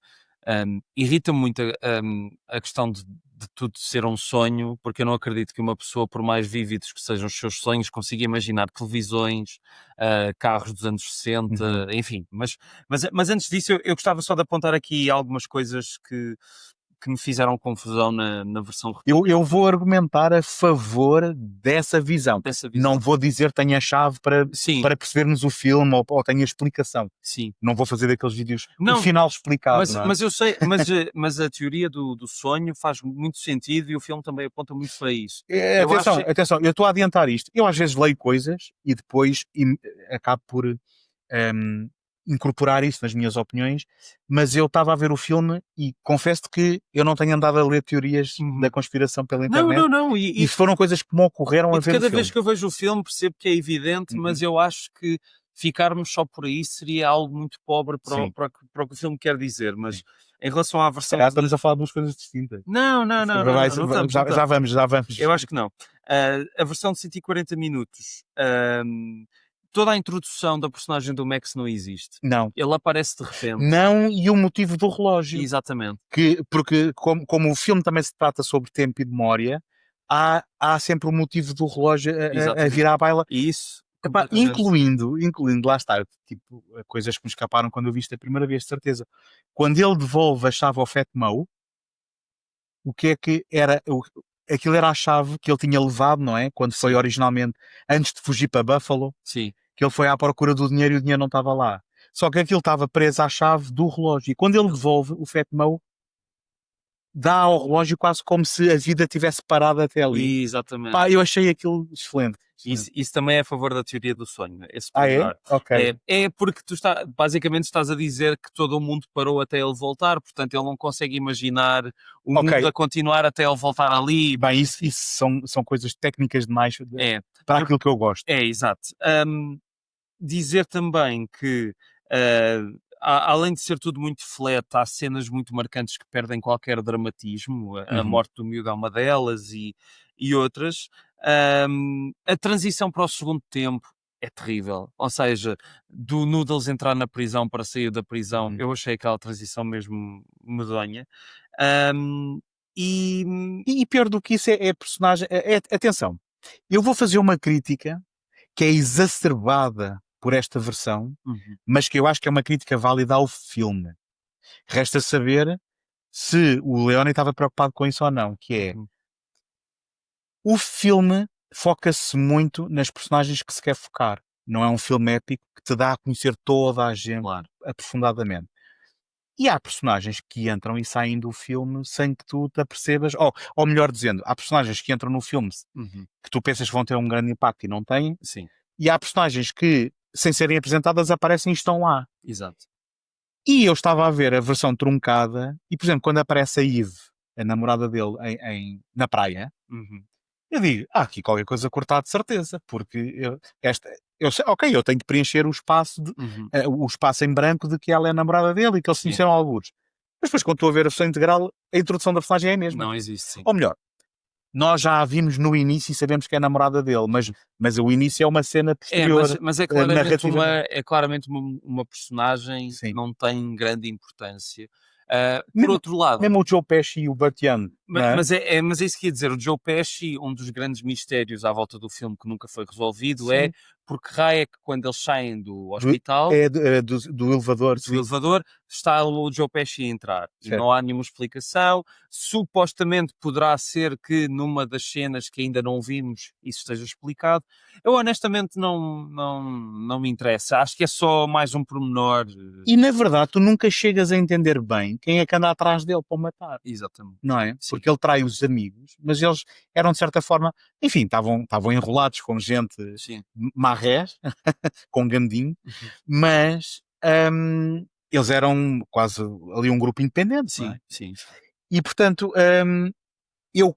irrita-me muito a questão de tudo ser um sonho, porque eu não acredito que uma pessoa, por mais vívidos que sejam os seus sonhos, consiga imaginar televisões, carros dos anos 60, enfim. Mas antes disso, eu gostava só de apontar aqui algumas coisas que me fizeram confusão na versão Eu vou argumentar a favor dessa visão. dessa visão. Não vou dizer que tenho a chave Sim, para percebermos o filme ou tenho a explicação. sim. Não vou fazer daqueles vídeos Não, o final explicado. Mas, não é? mas eu sei, mas a teoria do sonho faz muito sentido e o filme também aponta muito para isso. Eu Atenção, eu estou a adiantar isto. Eu às vezes leio coisas e depois acabo por incorporar isso nas minhas opiniões, mas eu estava a ver o filme e confesso que eu não tenho andado a ler teorias da conspiração pela internet. Não. E foram coisas que me ocorreram a ver o cada filme. vez que eu vejo o filme percebo que é evidente, mas eu acho que ficarmos só por aí seria algo muito pobre para o que o filme quer dizer. Mas em relação à versão... Estamos a falar de duas coisas distintas. Não estamos. Já vamos. Eu acho que não. A versão de 140 minutos, toda a introdução da personagem do Max não existe. Não. Ele aparece de repente. Não, e o motivo do relógio. Exatamente. Porque como o filme também se trata sobre tempo e memória, há sempre o motivo do relógio a virar à baila. E isso... Epá, incluindo, lá está, tipo, coisas que me escaparam quando eu vi isto a primeira vez, de certeza. Quando ele devolve a chave ao Fat Moe, o que é que era? Aquilo era a chave que ele tinha levado, não é? Quando foi originalmente, antes de fugir para Buffalo. Sim. que ele foi à procura do dinheiro e o dinheiro não estava lá. Só que aquilo estava preso à chave do relógio. E quando ele devolve, o Fat Mo dá ao relógio quase como se a vida tivesse parado até ali. Exatamente. Pá, eu achei aquilo excelente. Isso também é a favor da teoria do sonho, esse Ah, é? pormenor. Ok. É porque basicamente estás a dizer que todo o mundo parou até ele voltar, portanto ele não consegue imaginar o Ok. mundo a continuar até ele voltar ali. Bem, isso são coisas técnicas demais É, para aquilo que eu gosto. exato. Dizer também que, além de ser tudo muito flat, há cenas muito marcantes que perdem qualquer dramatismo. A Uhum. morte do miúdo é uma delas e outras. A transição para o segundo tempo é terrível. Ou seja, do Noodles entrar na prisão para sair da prisão, Uhum. eu achei aquela transição mesmo medonha. E pior do que isso é a personagem. Atenção, eu vou fazer uma crítica que é exacerbada por esta versão, Uhum. mas que eu acho que é uma crítica válida ao filme. Resta saber se o Leone estava preocupado com isso ou não, que é Uhum. o filme foca-se muito nas personagens que se quer focar. Não é um filme épico que te dá a conhecer toda a gente Claro. aprofundadamente. E há personagens que entram e saem do filme sem que tu te apercebas, ou melhor dizendo, há personagens que entram no filme Uhum. que tu pensas que vão ter um grande impacto e não têm, Sim, e há personagens que, sem serem apresentadas, aparecem e estão lá. exato. E eu estava a ver a versão truncada, e por exemplo, quando aparece a Eve, a namorada dele, na praia, Uhum. eu digo, aqui qualquer coisa cortada de certeza, porque eu tenho que preencher o espaço, Uhum. o espaço em branco de que ela é a namorada dele e que eles se Sim. conheceram alguns. Mas depois, quando estou a ver a versão integral, a introdução da personagem é a mesma. Não existe, sim. Ou melhor, nós já a vimos no início e sabemos que é a namorada dele, mas o início é uma cena posterior. Mas é claramente, narrativamente. é claramente uma personagem Sim. que não tem grande importância. Por Mesmo- outro lado, Mesmo o Joe Pesci e o Burt Young, não é? mas é isso que ia dizer. O Joe Pesci, um dos grandes mistérios à volta do filme que nunca foi resolvido, Sim. é porque raio é que quando eles saem do hospital, do elevador, do sim. elevador, está o Joe Pesci a entrar. E Certo. não há nenhuma explicação. Supostamente poderá ser que numa das cenas que ainda não vimos isso esteja explicado. Eu honestamente não me interessa. Acho que é só mais um pormenor. E na verdade tu nunca chegas a entender bem quem é que anda atrás dele para o matar, Exatamente. não é? Sim. Porque ele trai os amigos, mas eles eram de certa forma, enfim, estavam enrolados com gente Sim. marrés, com gandinho, Uhum. mas eles eram quase ali um grupo independente, não é? Sim. E portanto, eu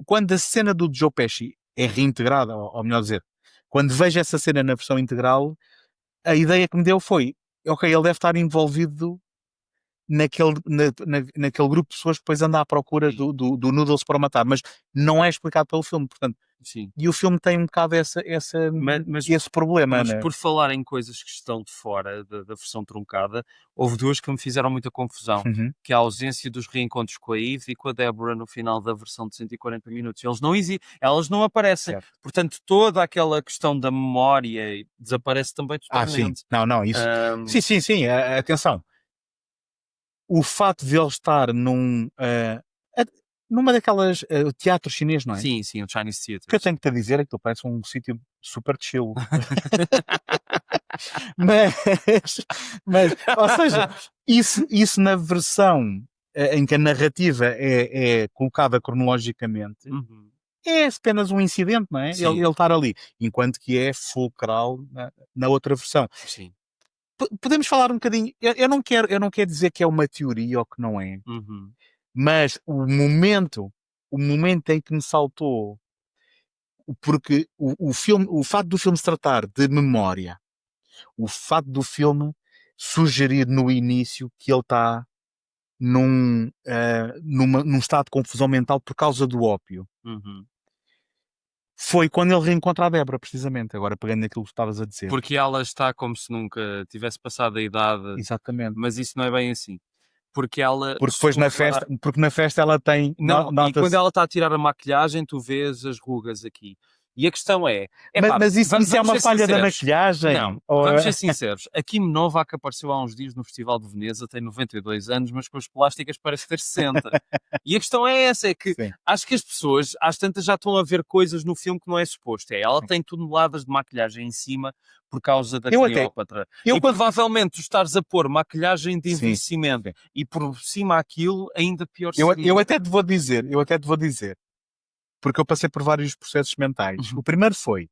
quando a cena do Joe Pesci é reintegrada, ou melhor dizer, quando vejo essa cena na versão integral, a ideia que me deu foi, ok, ele deve estar envolvido naquele grupo de pessoas que depois anda à procura Sim. do Noodles para o matar, mas não é explicado pelo filme, portanto, Sim. e o filme tem um bocado Mas esse problema, Mas né? por falar em coisas que estão de fora da versão truncada, houve duas que me fizeram muita confusão, Uhum. que é a ausência dos reencontros com a Eve e com a Deborah no final da versão de 140 minutos. Elas não aparecem. Certo. Portanto, toda aquela questão da memória desaparece também Sim. totalmente. Não, isso. Ahm, Sim, atenção. O fato de ele estar numa daquelas teatro chinês, não é? sim, o Chinese O que eu Theatre. tenho que te dizer é que ele parece um sítio super chill. mas, ou seja, isso na versão em que a narrativa é colocada cronologicamente, Uhum. é apenas um incidente, não é? Sim. Ele estar ali, enquanto que é fulcral na outra versão. Sim. Podemos falar um bocadinho, eu não quero dizer que é uma teoria ou que não é, Uhum. mas o momento em que me saltou, porque o filme, o fato do filme se tratar de memória, o fato do filme sugerir no início que ele está num estado de confusão mental por causa do ópio, Uhum. foi quando ele reencontra a Débora, precisamente, agora pegando naquilo que estavas a dizer. Porque ela está como se nunca tivesse passado a idade, Exatamente. mas isso não é bem assim. Porque ela. Porque depois na festa ela tem... Não, e nota-se- quando ela está a tirar a maquilhagem, tu vês as rugas aqui. E a questão é... Mas isso é vamos uma ser falha da sinceros. maquilhagem? Não, Ou vamos é- ser sinceros. A Kim Novak apareceu há uns dias no Festival de Veneza, tem 92 anos, mas com as plásticas parece ter 60. E a questão é essa, é que Sim. acho que as pessoas, às tantas, já estão a ver coisas no filme que não é suposto. Ela tem toneladas de maquilhagem em cima por causa da Eu até- Cleópatra. eu E quando- provavelmente tu estares a pôr maquilhagem de Sim, envelhecimento sim. e por cima aquilo, ainda pior Eu seria. até te vou dizer, porque eu passei por vários processos mentais. Uhum. O primeiro foi,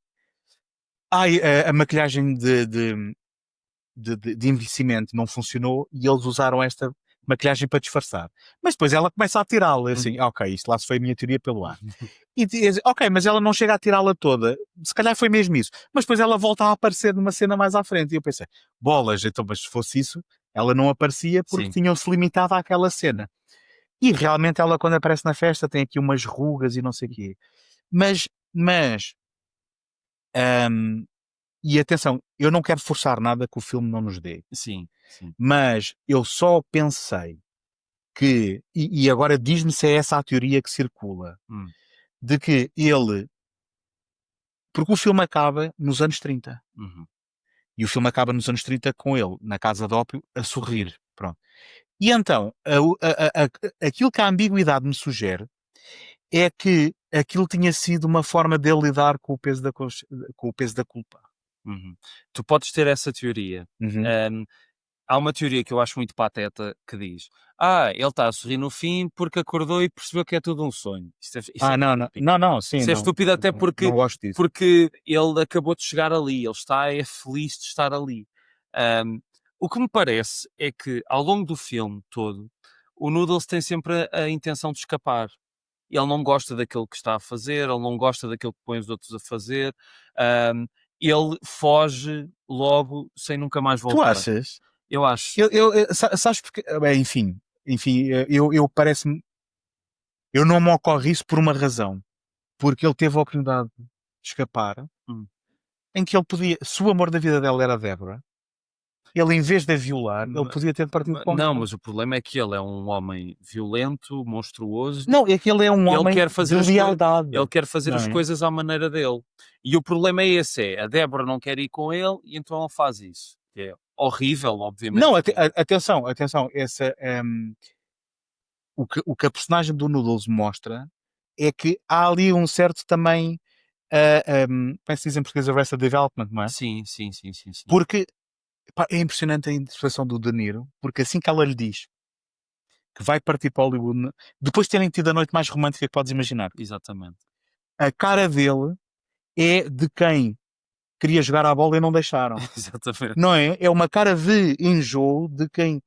a maquilhagem de envelhecimento não funcionou e eles usaram esta maquilhagem para disfarçar. Mas depois ela começa a tirá-la, assim, ok, isto lá se foi a minha teoria pelo ar. E diz, ok, mas ela não chega a tirá-la toda, se calhar foi mesmo isso. Mas depois ela volta a aparecer numa cena mais à frente. E eu pensei, bolas, então, mas se fosse isso, ela não aparecia porque Sim. tinham-se limitado àquela cena. E realmente ela, quando aparece na festa, tem aqui umas rugas e não sei o quê. Mas, e atenção, eu não quero forçar nada que o filme não nos dê. Sim, sim. Mas eu só pensei que, e agora diz-me se é essa a teoria que circula, de que ele, porque o filme acaba nos anos 30. Uhum. E o filme acaba nos anos 30 com ele, na casa de ópio, a sorrir. Pronto. E então, aquilo que a ambiguidade me sugere é que aquilo tinha sido uma forma dele lidar com o peso da culpa. Uhum. Tu podes ter essa teoria. Há uma teoria que eu acho muito pateta que diz: ele está a sorrir no fim porque acordou e percebeu que é tudo um sonho. Isso é Não, sim. Isso é não, estúpido até porque, não gosto disso. porque ele acabou de chegar ali, ele está feliz de estar ali. O que me parece é que ao longo do filme todo, o Noodles tem sempre a intenção de escapar. Ele não gosta daquilo que está a fazer, ele não gosta daquilo que põe os outros a fazer. Ele foge logo sem nunca mais voltar. Tu achas? Eu acho. Sabes porque, bem, enfim, eu parece-me, eu não me ocorre isso por uma razão, porque ele teve a oportunidade de escapar, em que ele podia, se o amor da vida dela era a Débora, ele em vez de a violar, ele podia ter partido com Não, ela. mas o problema é que ele é um homem violento, monstruoso. Não, é que ele é um Ele homem quer fazer de lealdade. Ele quer fazer Não as é? coisas à maneira dele. E o problema é esse, a Débora não quer ir com ele e então ele faz isso. Que é horrível, obviamente. Não, atenção, essa, o que a personagem do Noodles mostra é que há ali um certo também, como é que se diz em português, Arrested Development, não é? Sim. Porque pá, é impressionante a interpretação do De Niro, porque assim que ela lhe diz que vai partir para Hollywood, depois de terem tido a noite mais romântica que podes imaginar, Exatamente. a cara dele é de quem queria jogar a bola e não deixaram. Exatamente. Não é? É uma cara de enjoo de quem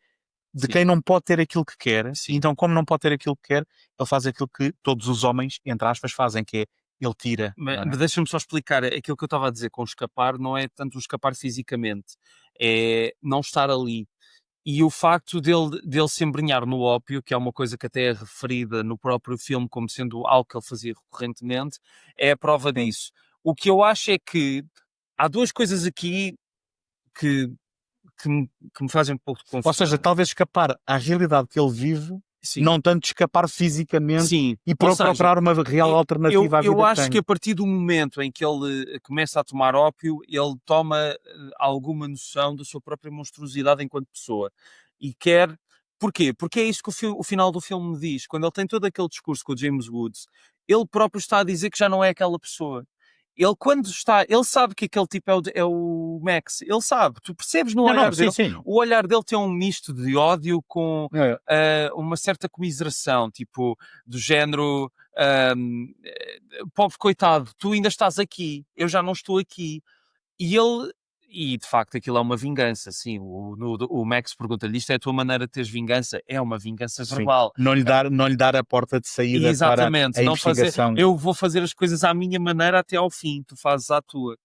não pode ter aquilo que quer. Sim. Então, como não pode ter aquilo que quer, ele faz aquilo que todos os homens, entre aspas, fazem, que é ele tira. Mas deixa-me só explicar, aquilo que eu estava a dizer com escapar não é tanto escapar fisicamente, é não estar ali. E o facto dele se embrenhar no ópio, que é uma coisa que até é referida no próprio filme como sendo algo que ele fazia recorrentemente, é a prova disso. O que eu acho é que há duas coisas aqui que me fazem um pouco de confusão. Ou seja, talvez escapar à realidade que ele vive, Sim. não tanto escapar fisicamente Sim. e Ou seja, procurar uma real alternativa à vida eu acho que que a partir do momento em que ele começa a tomar ópio, ele toma alguma noção da sua própria monstruosidade enquanto pessoa. E quer... Porquê? Porque é isso que o final do filme me diz. Quando ele tem todo aquele discurso com o James Woods, ele próprio está a dizer que já não é aquela pessoa. Ele sabe que aquele tipo é o Max. Ele sabe. Tu percebes no olhar dele. Sim. O olhar dele tem um misto de ódio com uma certa comiseração, tipo, do género pobre coitado, tu ainda estás aqui, eu já não estou aqui. E de facto aquilo é uma vingança, sim. O Max pergunta-lhe, isto é a tua maneira de teres vingança? É uma vingança verbal. Não lhe dar a porta de saída Exatamente, para a investigação. eu vou fazer as coisas à minha maneira até ao fim, tu fazes à tua.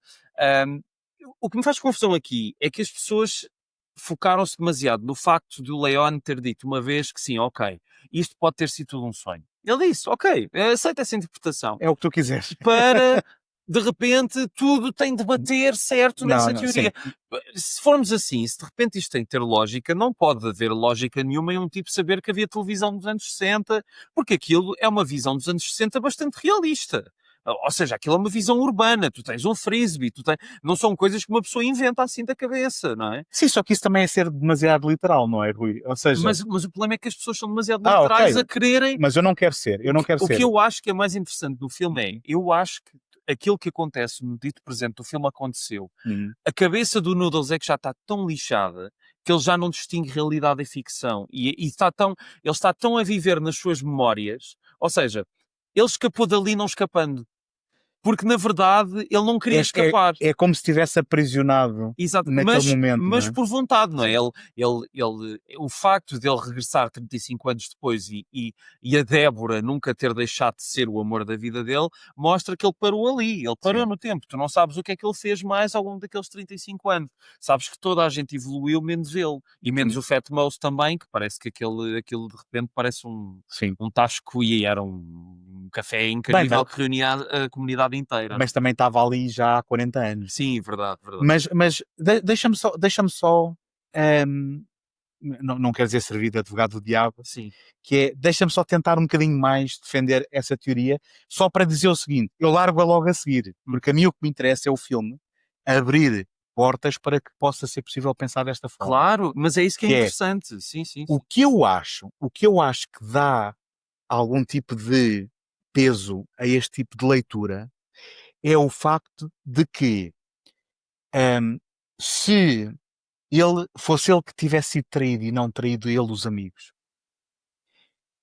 O que me faz confusão aqui é que as pessoas focaram-se demasiado no facto de o Leon ter dito uma vez que sim, ok, isto pode ter sido tudo um sonho. Ele disse, ok, aceita essa interpretação. É o que tu quiseres. Para... De repente, tudo tem de bater certo nessa teoria. Sim. Se formos assim, se de repente isto tem de ter lógica, não pode haver lógica nenhuma em um tipo saber que havia televisão dos anos 60, porque aquilo é uma visão dos anos 60 bastante realista. Ou seja, aquilo é uma visão urbana, tu tens um frisbee, não são coisas que uma pessoa inventa assim da cabeça, não é? Sim, só que isso também é ser demasiado literal, não é, Rui? Ou seja, Mas o problema é que as pessoas são demasiado Ah, literais ok. a quererem. mas eu não quero ser, eu não quero O ser. que eu acho que é mais interessante do filme é, eu acho que aquilo que acontece no dito presente do filme aconteceu. Hum. A cabeça do Noodles é que já está tão lixada que ele já não distingue realidade e ficção. E ele está tão a viver nas suas memórias, ou seja, ele escapou dali não escapando. Porque, na verdade, ele não queria escapar. É como se estivesse aprisionado Exato, naquele momento. mas não é? por vontade, não é? O facto de ele regressar 35 anos depois e a Débora nunca ter deixado de ser o amor da vida dele, mostra que ele parou ali, ele parou no tempo. Tu não sabes o que é que ele fez mais ao longo daqueles 35 anos. Sabes que toda a gente evoluiu, menos ele. E menos o Fat Mouse também, que parece que aquilo de repente parece um tasco e era um café incrível que reunia a comunidade inteira. Mas também estava ali já há 40 anos. Sim, verdade. Mas deixa-me só não quero dizer servir de advogado do diabo, Sim. que é, deixa-me só tentar um bocadinho mais defender essa teoria, só para dizer o seguinte, eu largo-a logo a seguir, porque a mim o que me interessa é o filme abrir portas para que possa ser possível pensar desta forma. Claro, mas é isso que é Que é, interessante. Sim. O que eu acho que dá algum tipo de peso a este tipo de leitura é o facto de que se fosse ele que tivesse sido traído e não traído ele os amigos,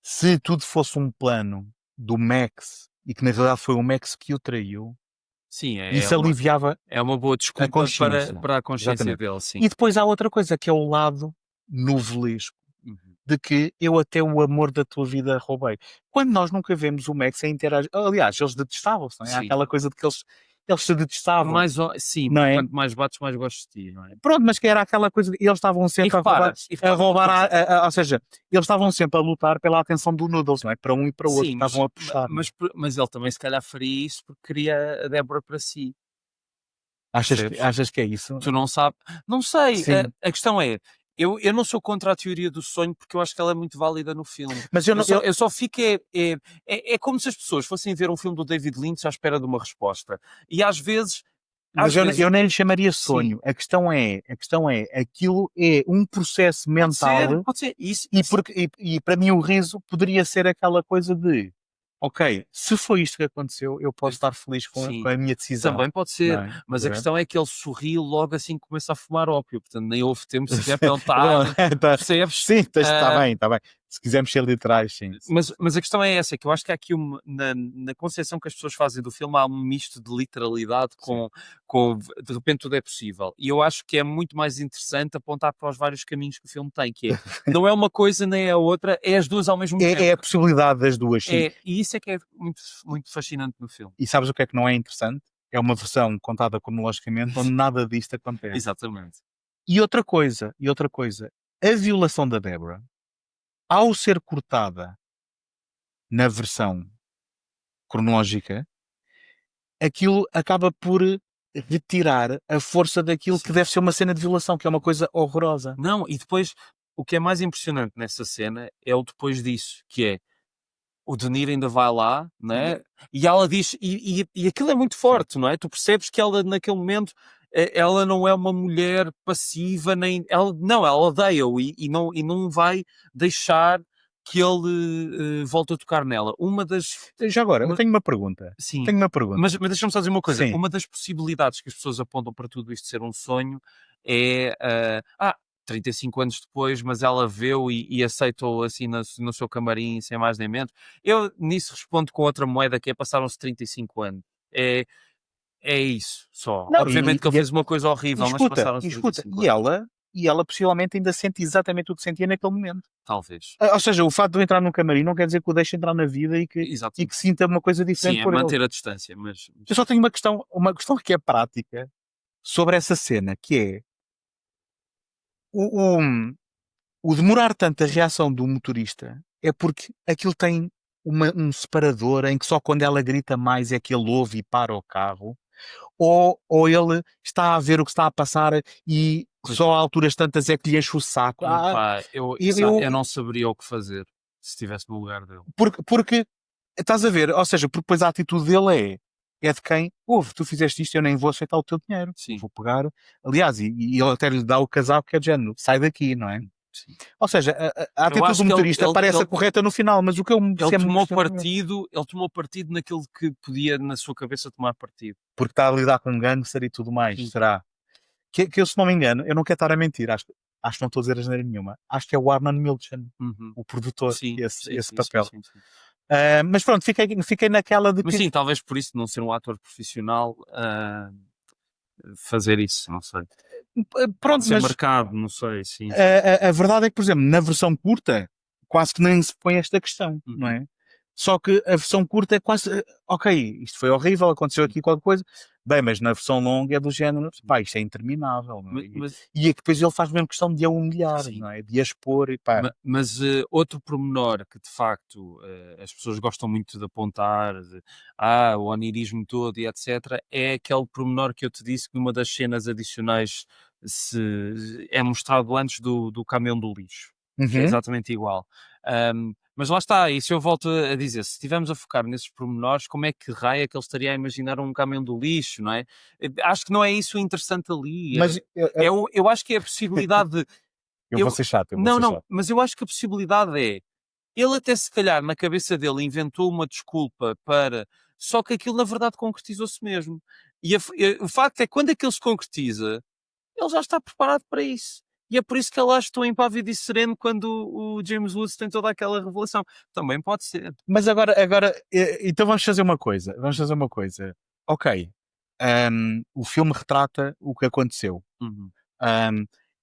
se tudo fosse um plano do Max e que na realidade foi o Max que o traiu, Sim, isso aliviava é uma boa desculpa para a consciência Exatamente. dele, sim. E depois há outra coisa que é o lado novelesco de que eu até o amor da tua vida roubei. Quando nós nunca vemos o Max a interagir, aliás, eles detestavam-se, não é? Há Sim. aquela coisa de que eles se detestavam. Sim, não é? quanto mais bates, mais gosto de ti, não é? Pronto, mas que era aquela coisa de eles estavam sempre a roubar, ou seja, eles estavam sempre a lutar pela atenção do Noodles, não é? Para um e para o outro, Sim, estavam a puxar. mas ele também se calhar faria isso porque queria a Débora para si. Achas que é isso? Tu não sabes? Não sei, Sim. a questão é, eu não sou contra a teoria do sonho porque eu acho que ela é muito válida no filme. Mas eu só fico é como se as pessoas fossem ver um filme do David Lynch à espera de uma resposta. E às vezes... Mas eu nem lhe chamaria sonho. A questão é, aquilo é um processo mental. Pode ser. Isso, e para mim o riso poderia ser aquela coisa de ok, se foi isto que aconteceu, eu posso estar feliz com a minha decisão. Também pode ser, é? mas a questão é que ele sorriu logo assim que começa a fumar ópio, portanto nem houve tempo sequer para ele estar, percebes? Sim, está bem. Se quisermos ser literais, sim. Mas a questão é essa, que eu acho que há aqui na concepção que as pessoas fazem do filme, há um misto de literalidade com de repente tudo é possível. E eu acho que é muito mais interessante apontar para os vários caminhos que o filme tem, que é, não é uma coisa nem é a outra, é as duas ao mesmo tempo. É a possibilidade das duas, sim. E isso é que é muito, muito fascinante no filme. E sabes o que é que não é interessante? É uma versão contada cronologicamente onde nada disto acontece. Exatamente. E outra coisa, a violação da Débora, ao ser cortada na versão cronológica, aquilo acaba por retirar a força daquilo que deve ser uma cena de violação, que é uma coisa horrorosa. Não, e depois, o que é mais impressionante nessa cena é o depois disso, que é o De Niro ainda vai lá, né? E ela diz, e aquilo é muito forte, não é? Tu percebes que ela naquele momento, ela não é uma mulher passiva, nem ela odeia-o e não vai deixar que ele volte a tocar nela. Já agora, eu tenho uma pergunta. Sim. Tenho uma pergunta. Mas deixa-me só dizer uma coisa. Sim. Uma das possibilidades que as pessoas apontam para tudo isto ser um sonho é 35 anos depois, mas ela vê-o e aceitou assim no seu camarim sem mais nem menos. Eu nisso respondo com outra moeda, que é passaram-se 35 anos. É isso, só. Não, obviamente que ele fez uma coisa horrível, mas passaram-se 35 anos. E ela possivelmente ainda sente exatamente o que sentia naquele momento. Talvez. Ou seja, o facto de eu entrar num camarim não quer dizer que o deixe entrar na vida e que sinta uma coisa diferente. Sim, por manter ele. a distância. Mas... Eu só tenho uma questão que é prática sobre essa cena, que é o demorar tanto a reação do motorista é porque aquilo tem um separador em que só quando ela grita mais é que ele ouve e para o carro, ou ele está a ver o que está a passar e só a alturas tantas é que lhe enche o saco. Eu não saberia o que fazer se estivesse no lugar dele. Porque estás a ver, ou seja, porque depois a atitude dele é é de quem, ouve, tu fizeste isto, eu nem vou aceitar o teu dinheiro. Sim. Vou pegar. Aliás, e ele até lhe dá o casaco que é de género, sai daqui, não é? Sim. Ou seja, a Eu atitude acho do que motorista parece a ele correta no final, mas o que eu me ele percebo tomou muito ele tomou partido naquilo que podia, na sua cabeça, tomar partido. porque está a lidar com um gangster e tudo mais, Sim. será? Que eu, se não me engano, eu não quero estar a mentir, acho que não estou a dizer asneira nenhuma, acho que é o Arnon Milchan, Uhum. o produtor, Sim, esse sim, sim, papel. sim, sim, sim. Mas pronto, fiquei naquela de Mas que sim, talvez por isso, não ser um ator profissional, fazer isso, não sei. pronto, Ser mas marcado, não sei, sim. a verdade é que, por exemplo, na versão curta, quase que nem se põe esta questão, não é? Só que a versão curta é quase, ok, isto foi horrível, aconteceu aqui qualquer coisa, bem, mas na versão longa é do género, pá, isto é interminável, não é? Mas, E é que depois ele faz mesmo questão de a humilhar, sim. não é? De a expor e pá. Mas outro pormenor que de facto as pessoas gostam muito de apontar, o onirismo todo e etc., é aquele pormenor que eu te disse que numa das cenas adicionais é mostrado antes do caminhão do lixo, que é Uhum. exatamente igual. Mas lá está, e se eu volto a dizer, se estivermos a focar nesses pormenores, como é que raio é que ele estaria a imaginar um caminhão do lixo, não é? Acho que não é isso o interessante ali. Mas Eu acho que é a possibilidade de. eu vou ser chato, eu vou Não, ser não, chato. mas eu acho que a possibilidade é, ele até se calhar na cabeça dele inventou uma desculpa para, só que aquilo na verdade concretizou-se mesmo. O facto é que quando aquilo se concretiza, ele já está preparado para isso. E é por isso que ele acha tão impávido e sereno quando o James Woods tem toda aquela revelação. Também pode ser. Mas agora, então vamos fazer uma coisa. Ok, o filme retrata o que aconteceu. Uhum.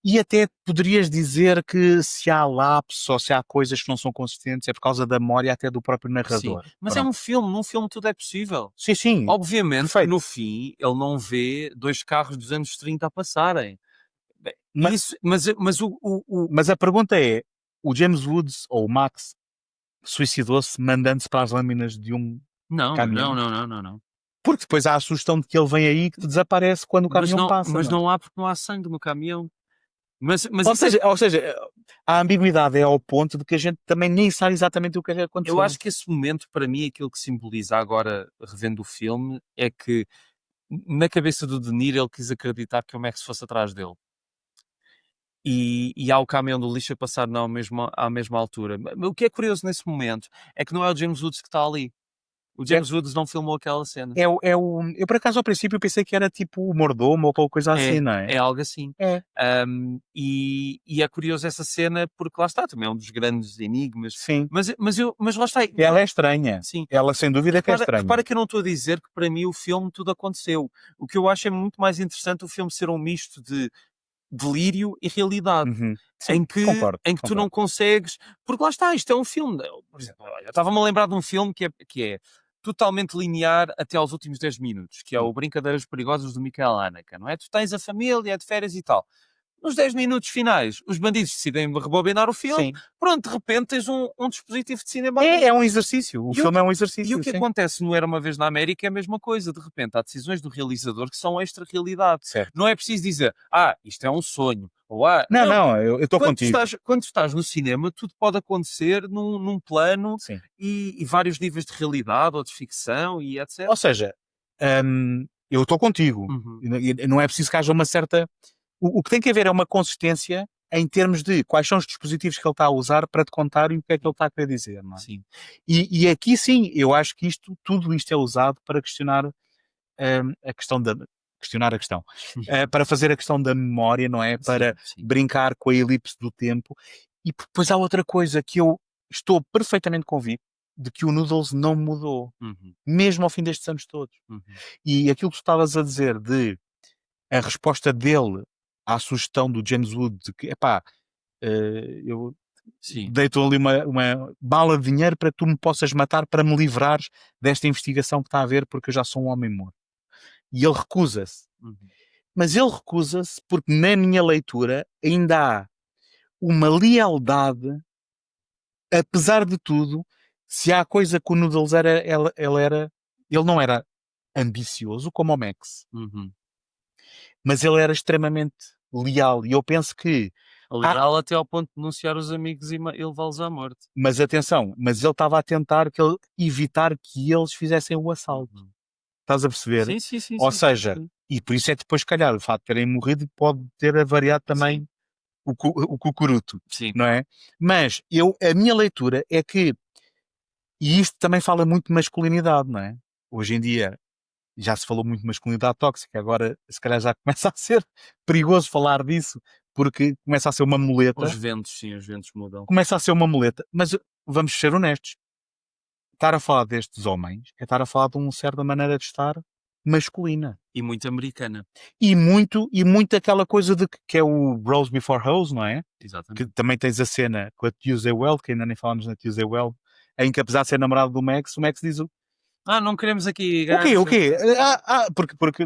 E até poderias dizer que se há lapsos ou se há coisas que não são consistentes é por causa da memória até do próprio Sim, narrador. mas é Pronto. um filme, num filme tudo é possível. Sim, sim. Obviamente que Perfeito. no fim ele não vê dois carros dos anos 30 a passarem. Bem, Mas- isso, mas Mas a pergunta é: o James Woods ou o Max suicidou-se mandando-se para as lâminas de um caminhão? não. Porque depois há a sugestão de que ele vem aí que desaparece quando o caminhão passa. Mas não é? não há porque não há sangue no caminhão. Mas Ou isso é- seja, a ambiguidade é ao ponto de que a gente também nem sabe exatamente o que é que aconteceu. eu acho que esse momento, para mim, aquilo que simboliza agora, revendo o filme, é que na cabeça do De Niro ele quis acreditar que o Max fosse atrás dele. E há o caminhão do lixo a passar à mesma altura. Mas o que é curioso nesse momento é que não é o James Woods que está ali. O James Woods não filmou aquela cena. Eu por acaso ao princípio pensei que era tipo o mordomo ou qualquer coisa assim, não é? É algo assim. É. E é curioso essa cena porque lá está, também é um dos grandes enigmas. Sim. Mas lá está. Ela é estranha. Sim. Ela sem dúvida que é estranha. Repara que eu não estou a dizer que para mim o filme tudo aconteceu. O que eu acho é muito mais interessante o filme ser um misto de delírio e realidade. Uhum. Sim, Em que concordo. tu não consegues. Porque lá está, isto é um filme. Por exemplo, olha, eu estava-me a lembrar de um filme que é totalmente linear até aos últimos 10 minutos, que é o Brincadeiras Perigosas do Michael Haneke, não é? Tu tens a família, é de férias e tal. Nos 10 minutos finais, os bandidos decidem rebobinar o filme. Sim. Pronto, de repente tens um dispositivo de cinema. É um exercício. O E filme é um E exercício. o que sim. acontece no Era Uma Vez na América é a mesma coisa. De repente, há decisões do realizador que são extra-realidade. Certo. Não é preciso dizer, isto é um sonho. Ou, Não, eu estou contigo. Quando estás no cinema, tudo pode acontecer num plano Sim. e vários níveis de realidade ou de ficção e etc. Ou seja, eu estou contigo. Uhum. E não é preciso que haja uma certa. O que tem que haver é uma consistência em termos de quais são os dispositivos que ele está a usar para te contar e o que é que ele está a querer dizer. Não é? Sim. E aqui sim, eu acho que tudo isto é usado para questionar a questão da. Questionar a questão. Para fazer a questão da memória, não é? Para Sim. brincar com a elipse do tempo. E depois há outra coisa que eu estou perfeitamente convicto de que o Noodles não mudou, Uhum. mesmo ao fim destes anos todos. Uhum. E aquilo que tu estavas a dizer de a resposta dele à sugestão do James Wood de que, eu Sim. dei-te ali uma bala de dinheiro para que tu me possas matar para me livrares desta investigação que está a haver porque eu já sou um homem morto. E ele recusa-se. Uhum. Mas ele recusa-se porque na minha leitura ainda há uma lealdade, apesar de tudo, se há coisa que o Noodles era, ele não era ambicioso como o Max, Uhum. mas ele era extremamente leal. E eu penso que Legal até ao ponto de denunciar os amigos e levá-los à morte. Mas atenção, ele estava a tentar evitar que eles fizessem o assalto. Uhum. Estás a perceber? Sim, sim, sim. Ou sim, seja, sim. e por isso é depois, se calhar, o facto de terem morrido pode ter avariado também o cucuruto, Sim. não é? Mas a minha leitura é que, e isto também fala muito de masculinidade, não é? Hoje em dia já se falou muito de masculinidade tóxica, agora se calhar já começa a ser perigoso falar disso, porque começa a ser uma muleta, Os ventos mudam. começa a ser uma muleta, mas vamos ser honestos, estar a falar destes homens é estar a falar de uma certa maneira de estar masculina. E muito americana. E muito aquela coisa de que é o Bros Before Hoes, não é? Que Exatamente. também tens a cena com a Tuesday Weld, que ainda nem falamos na Tuesday Weld, em que apesar de ser namorado do Max, o Max diz Não queremos aqui o quê?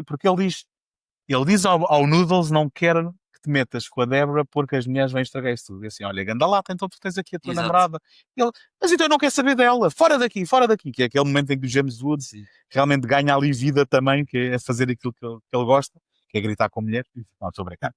Porque ele diz ao Noodles, não quero que te metas com a Débora porque as mulheres vão estragar isso tudo. E assim, olha, ganda lata, então tu tens aqui a tua Exato. namorada. Ele, mas então eu não quero saber dela, fora daqui, que é aquele momento em que o James Woods Sim. realmente ganha ali vida também, que é fazer aquilo que ele gosta, que é gritar com a mulher. Não, estou a brincar.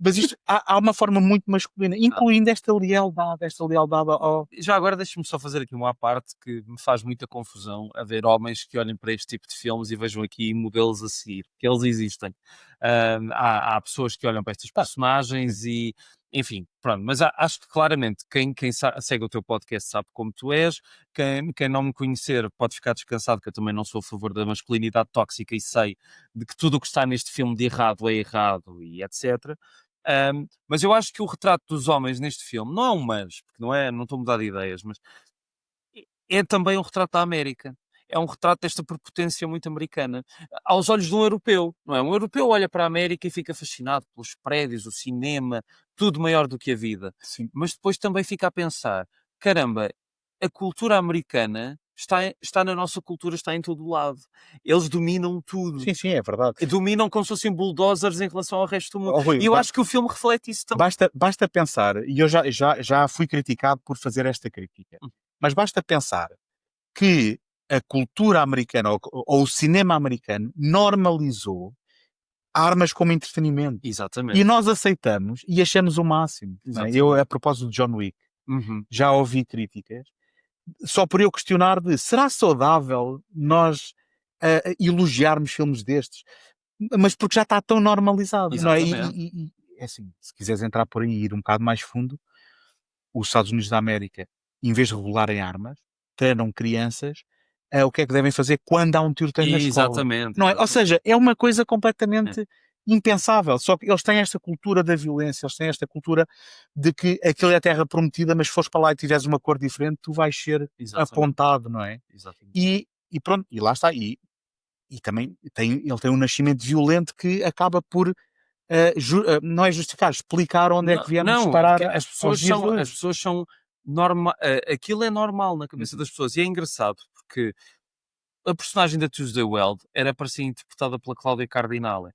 Mas isto, há uma forma muito masculina, incluindo esta lealdade ao... Já agora deixa-me só fazer aqui uma à parte que me faz muita confusão a ver homens que olhem para este tipo de filmes e vejam aqui modelos a seguir, que eles existem. Há pessoas que olham para estas personagens e, enfim, pronto, mas acho que claramente quem segue o teu podcast sabe como tu és, quem não me conhecer pode ficar descansado, que eu também não sou a favor da masculinidade tóxica e sei de que tudo o que está neste filme de errado é errado e etc. Mas eu acho que o retrato dos homens neste filme não é um mas, porque não estou a mudar de ideias, mas é também um retrato da América. É um retrato desta prepotência muito americana, aos olhos de um europeu, não é? Um europeu olha para a América e fica fascinado pelos prédios, o cinema, tudo maior do que a vida. Sim. Mas depois também fica a pensar, caramba, a cultura americana está na nossa cultura, está em todo o lado. Eles dominam tudo. Sim, é verdade. Dominam como se fossem bulldozers em relação ao resto do mundo. Oh, Rui, E eu acho que o filme reflete isso também. Basta pensar, e eu já fui criticado por fazer esta crítica, mas basta pensar que a cultura americana ou o cinema americano normalizou armas como entretenimento. Exatamente. E nós aceitamos e achamos o máximo. Não é? Eu, a propósito de John Wick, já ouvi críticas, só por eu questionar de será saudável nós elogiarmos filmes destes? Mas porque já está tão normalizado. Não é? E é assim, se quiseres entrar por aí e ir um bocado mais fundo, os Estados Unidos da América, em vez de regularem armas, treinam crianças o que é que devem fazer quando há um tiroteio na escola. Exatamente. Não é? Ou seja, é uma coisa completamente impensável. Só que eles têm esta cultura da violência, eles têm esta cultura de que aquilo é a terra prometida, mas se fores para lá e tiveres uma cor diferente, tu vais ser apontado, não é? Exatamente. E pronto, e lá está. E também ele tem um nascimento violento que acaba por não é justificar, explicar onde é que viemos parar. As pessoas são normal, aquilo é normal na cabeça das pessoas e é engraçado porque a personagem da Tuesday Weld era para ser interpretada pela Cláudia Cardinale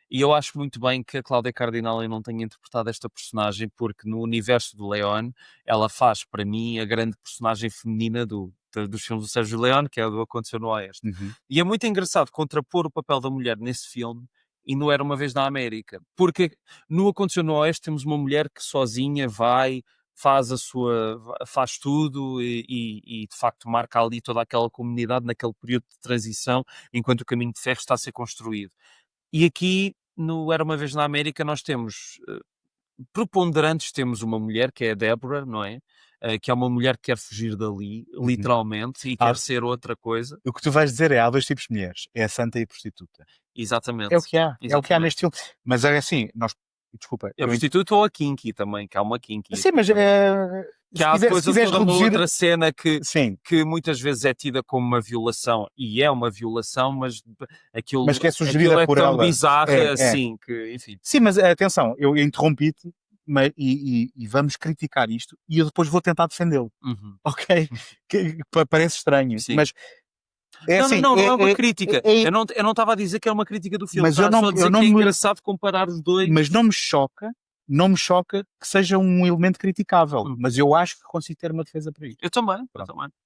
e eu acho muito bem que a Cláudia Cardinale não tenha interpretado esta personagem porque no universo do Leone ela faz para mim a grande personagem feminina dos filmes do Sérgio Leone, que é o do Aconteceu no Oeste. E é muito engraçado contrapor o papel da mulher nesse filme e não Era Uma Vez na América, porque no Aconteceu no Oeste temos uma mulher que sozinha vai, faz tudo e de facto marca ali toda aquela comunidade naquele período de transição enquanto o caminho de ferro está a ser construído. E aqui no Era Uma Vez na América nós temos preponderantes, temos uma mulher que é a Deborah, não é? Que é uma mulher que quer fugir dali, literalmente, e quer ser outra coisa. O que tu vais dizer há dois tipos de mulheres, é a santa e a prostituta. Exatamente. É o que há, é o que há neste filme. Mas é assim, desculpa. A prostituta ou a kinky também, que há uma kinky. Sim, mas que há depois toda uma outra cena que muitas vezes é tida como uma violação, e é uma violação, mas aquilo, mas que é sugerida por tão ela. bizarra assim, que enfim. Sim, mas atenção, eu interrompi-te e vamos criticar isto e eu depois vou tentar defendê-lo. Ok? Que parece estranho, sim. Mas não é uma crítica. Eu não estava a dizer que é uma crítica do filme. Mas eu não que é engraçado comparar os dois. Mas não me choca que seja um elemento criticável. Mas eu acho que consigo ter uma defesa para isso. Eu também.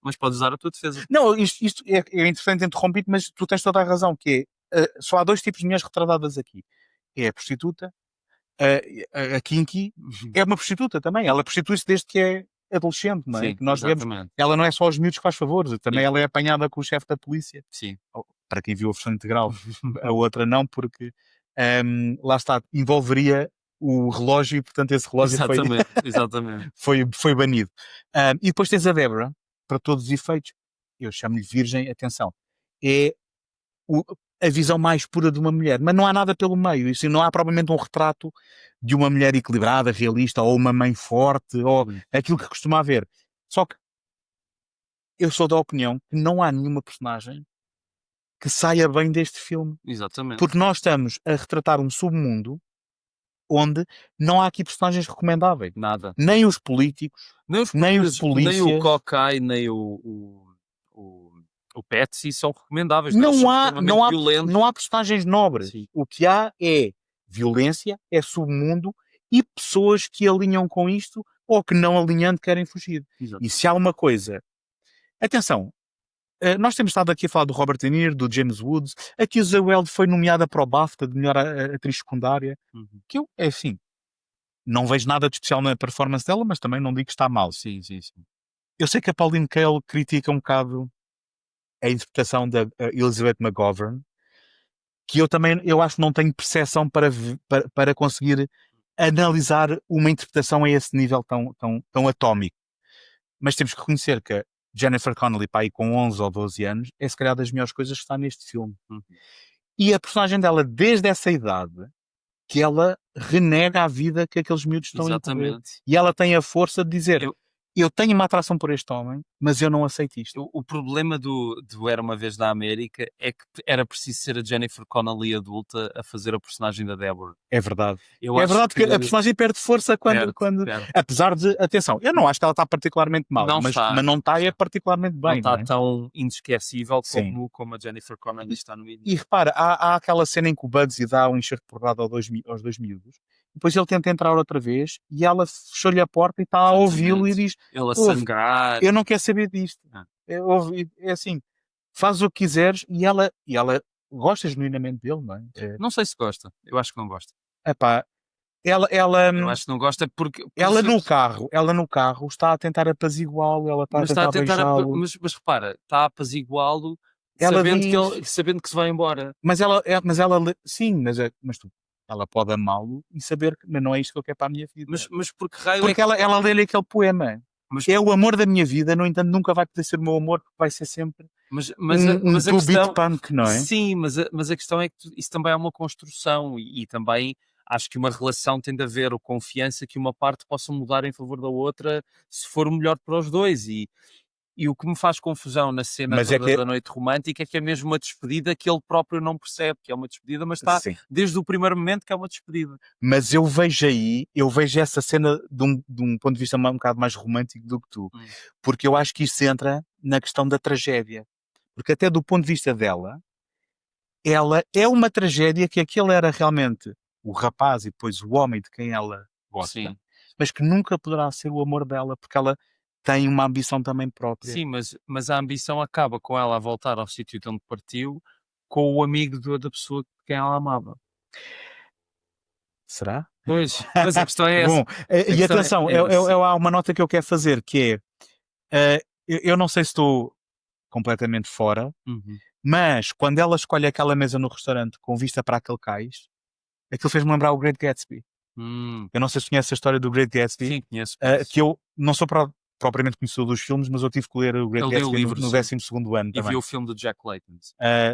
Mas podes usar a tua defesa. Não, isto é interessante interromper, mas tu tens toda a razão, que é, só há dois tipos de mulheres retratadas aqui. É a prostituta, a kinky, é uma prostituta também. Ela prostitui-se desde que é adolescente, não é? Sim, Que nós vemos. exatamente. Ela não é só aos miúdos que faz favores, também Sim. ela é apanhada com o chefe da polícia. Sim. Para quem viu a versão integral, a outra não, porque lá está, envolveria o relógio e, portanto, esse relógio Exatamente, exatamente. foi banido. E depois tens a Débora, para todos os efeitos, eu chamo-lhe virgem, atenção, é a visão mais pura de uma mulher, mas não há nada pelo meio, isso não há propriamente um retrato de uma mulher equilibrada, realista, ou uma mãe forte, ou aquilo que costuma haver. Só que eu sou da opinião que não há nenhuma personagem que saia bem deste filme, Exatamente. porque nós estamos a retratar um submundo onde não há aqui personagens recomendáveis. Nada. Nem os políticos, nem os Nem polícias. o Cockeye, nem o Patsy são recomendáveis. Não Eles são há, extremamente não, há, violentos. não há personagens nobres. Sim. O que há é violência, é submundo e pessoas que alinham com isto ou que não alinhando querem fugir. Exato. E se há uma coisa... Atenção, nós temos estado aqui a falar do Robert De Niro, do James Woods. Aqui a Zoe Weld foi nomeada para o BAFTA de melhor atriz secundária. Que eu, é assim, não vejo nada de especial na performance dela, mas também não digo que está mal. Sim, sim, sim. Eu sei que a Pauline Kael critica um bocado a interpretação da Elizabeth McGovern, que eu acho que não tenho percepção para conseguir analisar uma interpretação a esse nível tão atómico. Mas temos que reconhecer que a Jennifer Connelly, para aí com 11 ou 12 anos, é se calhar das melhores coisas que está neste filme. E a personagem dela, desde essa idade, que ela renega a vida que aqueles miúdos estão a correr. Exatamente. E ela tem a força de dizer: eu tenho uma atração por este homem, mas eu não aceito isto. O problema do Era Uma Vez na América é que era preciso ser a Jennifer Connelly adulta a fazer a personagem da Deborah. É verdade. Eu É acho verdade que a personagem perde força quando... Perde. Apesar de... Atenção, eu não acho que ela está particularmente mal, Não mas está. não está particularmente bem. Não está não é? tão inesquecível Sim. como a Jennifer Connelly está no início. E repara, há aquela cena em que o Bugsy dá um enxerto porrado aos dois miúdos, depois ele tenta entrar outra vez e ela fechou-lhe a porta e está a ouvi-lo e diz: Ele a sangrar. eu não quero saber disto. É assim, faz o que quiseres, e ela gosta genuinamente dele, não é? Não sei se gosta. Eu acho que não gosta. Epá, ela Eu acho que não gosta porque... ela no carro está a tentar apaziguá-lo, ela está a tentar beijá-lo. Mas repara, está a apaziguá-lo Ela sabendo que se vai embora. Mas ela sim, mas ela pode amá-lo e saber que não é isto que eu quero para a minha vida. Mas porque raio porque ela lê-lhe aquele poema. É o amor da minha vida, no entanto nunca vai poder ser o meu amor, porque vai ser sempre mas a questão... punk, não é? Sim, mas a questão é que isso também é uma construção e também acho que uma relação tem de haver confiança que uma parte possa mudar em favor da outra se for o melhor para os dois. E o que me faz confusão na cena da noite romântica é que é mesmo uma despedida que ele próprio não percebe que é uma despedida, mas está desde o primeiro momento que é uma despedida. Mas eu vejo essa cena de um ponto de vista um bocado mais romântico do que tu, porque eu acho que isso entra na questão da tragédia, porque até do ponto de vista dela, ela é uma tragédia que aquele era realmente o rapaz e depois o homem de quem ela gosta, mas que nunca poderá ser o amor dela, porque ela tem uma ambição também própria. Sim, mas a ambição acaba com ela a voltar ao sítio de onde partiu com o amigo da pessoa de quem ela amava. Será? Pois, mas a questão é essa. Bom, e atenção, há uma nota que eu quero fazer, que é, eu não sei se estou completamente fora, mas quando ela escolhe aquela mesa no restaurante com vista para aquele cais, aquilo fez-me lembrar o Great Gatsby. Eu não sei se conhece a história do Great Gatsby. Sim, conheço. Que eu não sou propriamente conhecedor dos filmes, mas eu tive que ler o Great Gatsby no 12º ano e também. vi o filme do Jack Layton.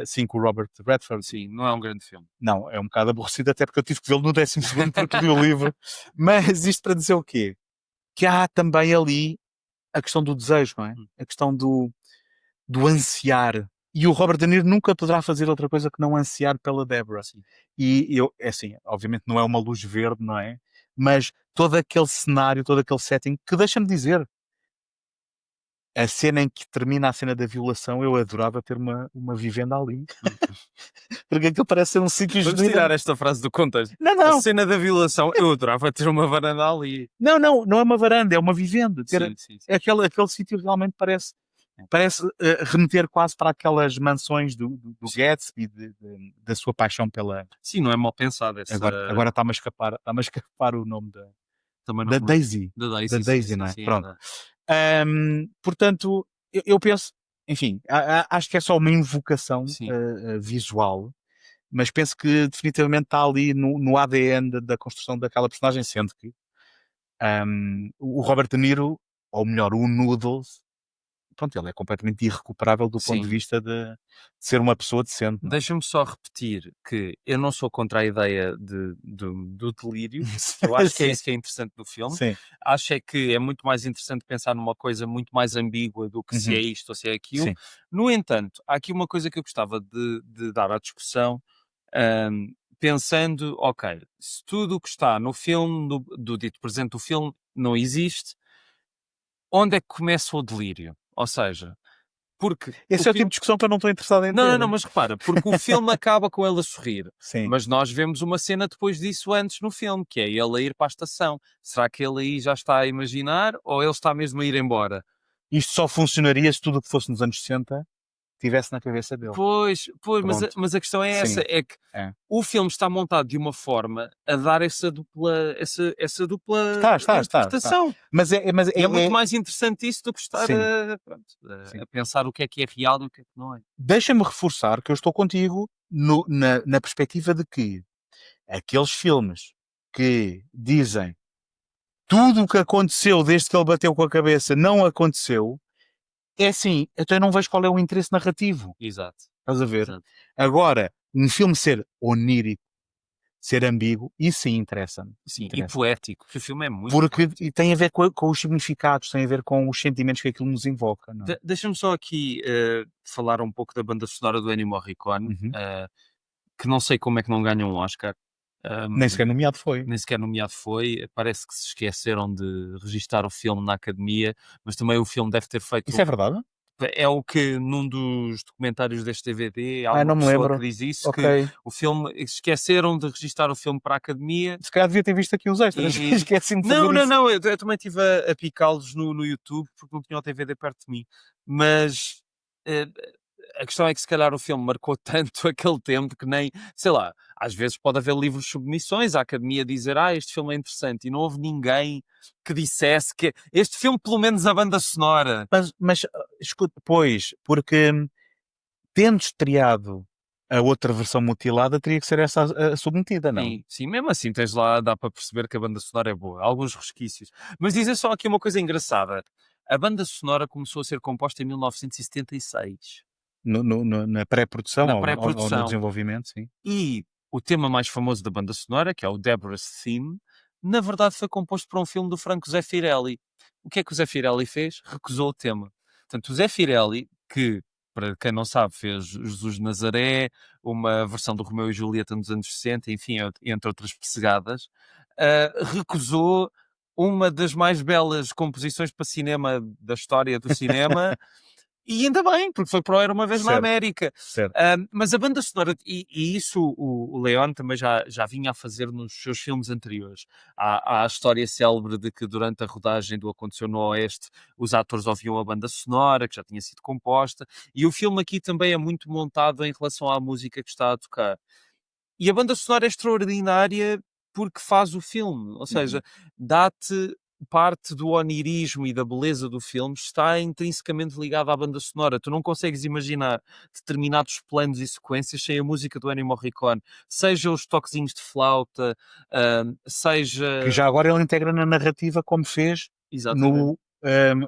Sim, com o Robert Redford. Sim, não é um grande filme. Não, é um bocado aborrecido, até porque eu tive que vê-lo no 12º porque li o livro. Mas isto para dizer o quê? Que há também ali a questão do desejo, não é? A questão do ansiar. E o Robert De Niro nunca poderá fazer outra coisa que não ansiar pela Deborah. E é assim, obviamente não é uma luz verde, não é? Mas todo aquele cenário, todo aquele setting, que deixa-me dizer, a cena em que termina a cena da violação, eu adorava ter uma vivenda ali. Porque aquilo parece ser um sítio... Vamos tirar esta frase do contexto. Não. A cena da violação, eu adorava ter uma varanda ali. Não é uma varanda, é uma vivenda. Sim. Aquele sítio realmente parece remeter quase para aquelas mansões do Gatsby, da sua paixão pela... Sim, não é mal pensado. Agora está-me a escapar o nome Também não Da me- Daisy. Da Daisy, Da sim, Daisy, sim, não é? sim, Pronto. da- Portanto, eu penso, enfim, acho que é só uma invocação Sim. visual, mas penso que definitivamente está ali no ADN da construção daquela personagem, sendo que o Robert De Niro, ou melhor, o Noodles, pronto, ele é completamente irrecuperável do ponto de Sim. vista de ser uma pessoa decente. Não é? Deixa-me só repetir que eu não sou contra a ideia do delírio. Eu acho que é Sim. isso que é interessante do filme. Sim. Acho é que é muito mais interessante pensar numa coisa muito mais ambígua do que se Uhum. é isto ou se é aquilo. Sim. No entanto, há aqui uma coisa que eu gostava de dar à discussão, pensando, ok, se tudo o que está no filme, do dito presente do filme, não existe, onde é que começa o delírio? Ou seja, porque Esse é o tipo de discussão que eu não estou interessado em ter. não, mas repara, porque o filme acaba com ele a sorrir, Sim. mas nós vemos uma cena depois disso antes no filme, que é ele a ir para a estação. Será que ele aí já está a imaginar ou ele está mesmo a ir embora? Isto só funcionaria se tudo o que fosse nos anos 60 estivesse na cabeça dele. Pois, mas Pronto. a questão é essa, Sim. é que É. o filme está montado de uma forma a dar essa dupla Está. interpretação. Mas E é muito mais interessante isso do que estar Sim. a pensar o que é real e o que é que não é. Deixa-me reforçar que eu estou contigo na perspectiva de que aqueles filmes que dizem tudo o que aconteceu desde que ele bateu com a cabeça não aconteceu, é assim, até não vejo qual é o interesse narrativo. Exato. Estás a ver? Exato. Agora, um filme ser onírico, ser ambíguo, isso sim interessa-me. Sim, e Interessa. poético, porque o filme é muito Porque e tem a ver com os significados, tem a ver com os sentimentos que aquilo nos invoca. Não é? Deixa-me só aqui falar um pouco da banda sonora do Ennio Morricone, Uhum. que não sei como é que não ganham um Oscar. Nem sequer nomeado foi. Nem sequer nomeado foi. Parece que se esqueceram de registar o filme na Academia, mas também o filme deve ter feito... Isso é verdade? É o que num dos documentários deste DVD há não uma me pessoa lembro. que diz isso, que Ok. o filme esqueceram de registar o filme para a Academia. Se calhar devia ter visto aqui os extras. E- Esqueci-me de fazer isso. Não, eu também estive a picá-los no YouTube porque não tinha o DVD perto de mim. Mas a questão é que se calhar o filme marcou tanto aquele tempo que nem, sei lá, às vezes pode haver livros de submissões à Academia dizer este filme é interessante e não houve ninguém que dissesse que este filme, pelo menos a banda sonora. Mas escuta, pois, porque tendo estreado a outra versão mutilada, teria que ser essa a submetida, não? Sim, mesmo assim tens lá, dá para perceber que a banda sonora é boa, há alguns resquícios. Mas dizer só aqui uma coisa engraçada, a banda sonora começou a ser composta em 1976. Na pré-produção Na ou pré-produção. no desenvolvimento, sim. E o tema mais famoso da banda sonora, que é o Deborah's Theme, na verdade foi composto para um filme do Franco Zeffirelli. O que é que o Zeffirelli fez? Recusou o tema. Portanto, o Zeffirelli, que, para quem não sabe, fez Jesus de Nazaré, uma versão do Romeu e Julieta nos anos 60, enfim, entre outras pessegadas, recusou uma das mais belas composições para cinema da história do cinema. E ainda bem, porque foi para o Era Uma Vez na Certo. América. Certo. Mas a banda sonora, e isso o Leone também já vinha a fazer nos seus filmes anteriores. Há a história célebre de que durante a rodagem do Aconteceu no Oeste, os atores ouviam a banda sonora, que já tinha sido composta, e o filme aqui também é muito montado em relação à música que está a tocar. E a banda sonora é extraordinária porque faz o filme, ou seja, dá-te parte do onirismo e da beleza do filme está intrinsecamente ligada à banda sonora. Tu não consegues imaginar determinados planos e sequências sem a música do Ennio Morricone, seja os toquezinhos de flauta, seja... Que já agora ele integra na narrativa como fez Exatamente. no